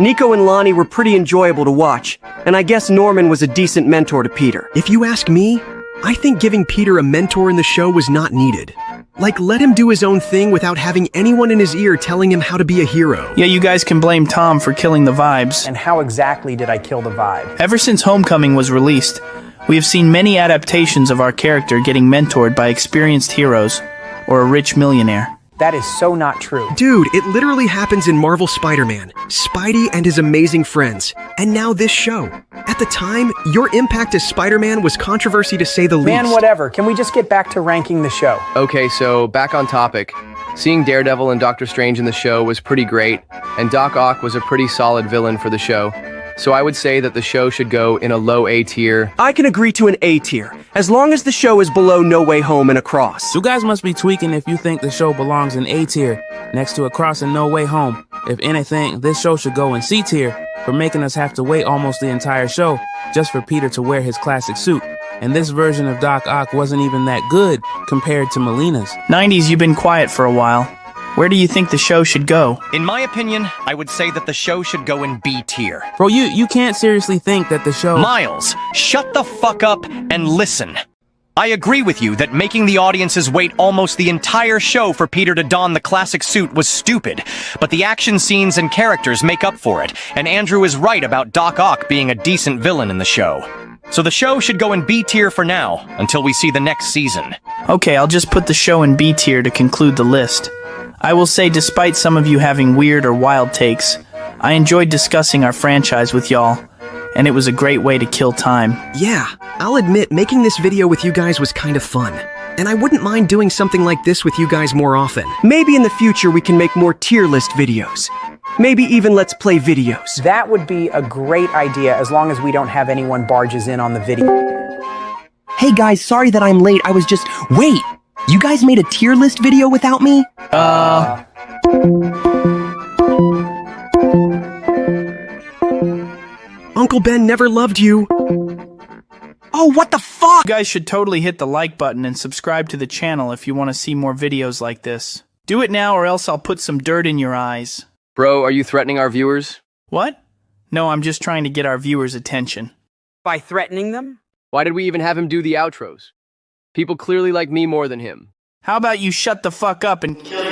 T: Nico and Lonnie were pretty enjoyable to watch, and I guess Norman was a decent mentor to Peter.
G: If you ask me, I think giving Peter a mentor in the show was not needed. Like, let him do his own thing without having anyone in his ear telling him how to be a hero.
B: Yeah, you guys can blame Tom for killing the vibes.
O: And how exactly did I kill the vibe?
B: Ever since Homecoming was released, we have seen many adaptations of our character getting mentored by experienced heroes or a rich millionaire.
O: That is so not true.
G: Dude, it literally happens in Marvel Spider-Man, Spidey and his amazing friends, and now this show. At the time, your impact as Spider-Man was controversy to say the least.
O: Man, whatever. Can we just get back to ranking the show?
C: Okay, so back on topic. Seeing Daredevil and Doctor Strange in the show was pretty great, and Doc Ock was a pretty solid villain for the show. So I would say that the show should go in a low A tier.
T: I can agree to an A tier, as long as the show is below No Way Home and Across.
P: You guys must be tweaking if you think the show belongs in A tier, next to Across and No Way Home. If anything, this show should go in C tier, for making us have to wait almost the entire show just for Peter to wear his classic suit. And this version of Doc Ock wasn't even that good compared to Melina's.
B: 90s, you've been quiet for a while. Where do you think the show should go?
R: In my opinion, I would say that the show should go in B tier.
P: Bro, you can't seriously think that the show—
R: Miles, shut the fuck up and listen. I agree with you that making the audiences wait almost the entire show for Peter to don the classic suit was stupid, but the action scenes and characters make up for it, and Andrew is right about Doc Ock being a decent villain in the show. So the show should go in B tier for now, until we see the next season.
B: Okay, I'll just put the show in B tier to conclude the list. I will say, despite some of you having weird or wild takes, I enjoyed discussing our franchise with y'all, and it was a great way to kill time.
G: Yeah, I'll admit making this video with you guys was kind of fun, and I wouldn't mind doing something like this with you guys more often.
T: Maybe in the future we can make more tier list videos. Maybe even Let's Play videos.
O: That would be a great idea, as long as we don't have anyone barges in on the video.
H: Hey guys, sorry that I'm late. I was just— Wait! You guys made a tier list video without me?
G: Uncle Ben never loved you.
H: Oh, what the fuck?
B: You guys should totally hit the like button and subscribe to the channel if you want to see more videos like this. Do it now or else I'll put some dirt in your eyes.
C: Bro, are you threatening our viewers?
B: What? No, I'm just trying to get our viewers' attention.
E: By threatening them?
C: Why did we even have him do the outros? People clearly like me more than him.
B: How about you shut the fuck up and kill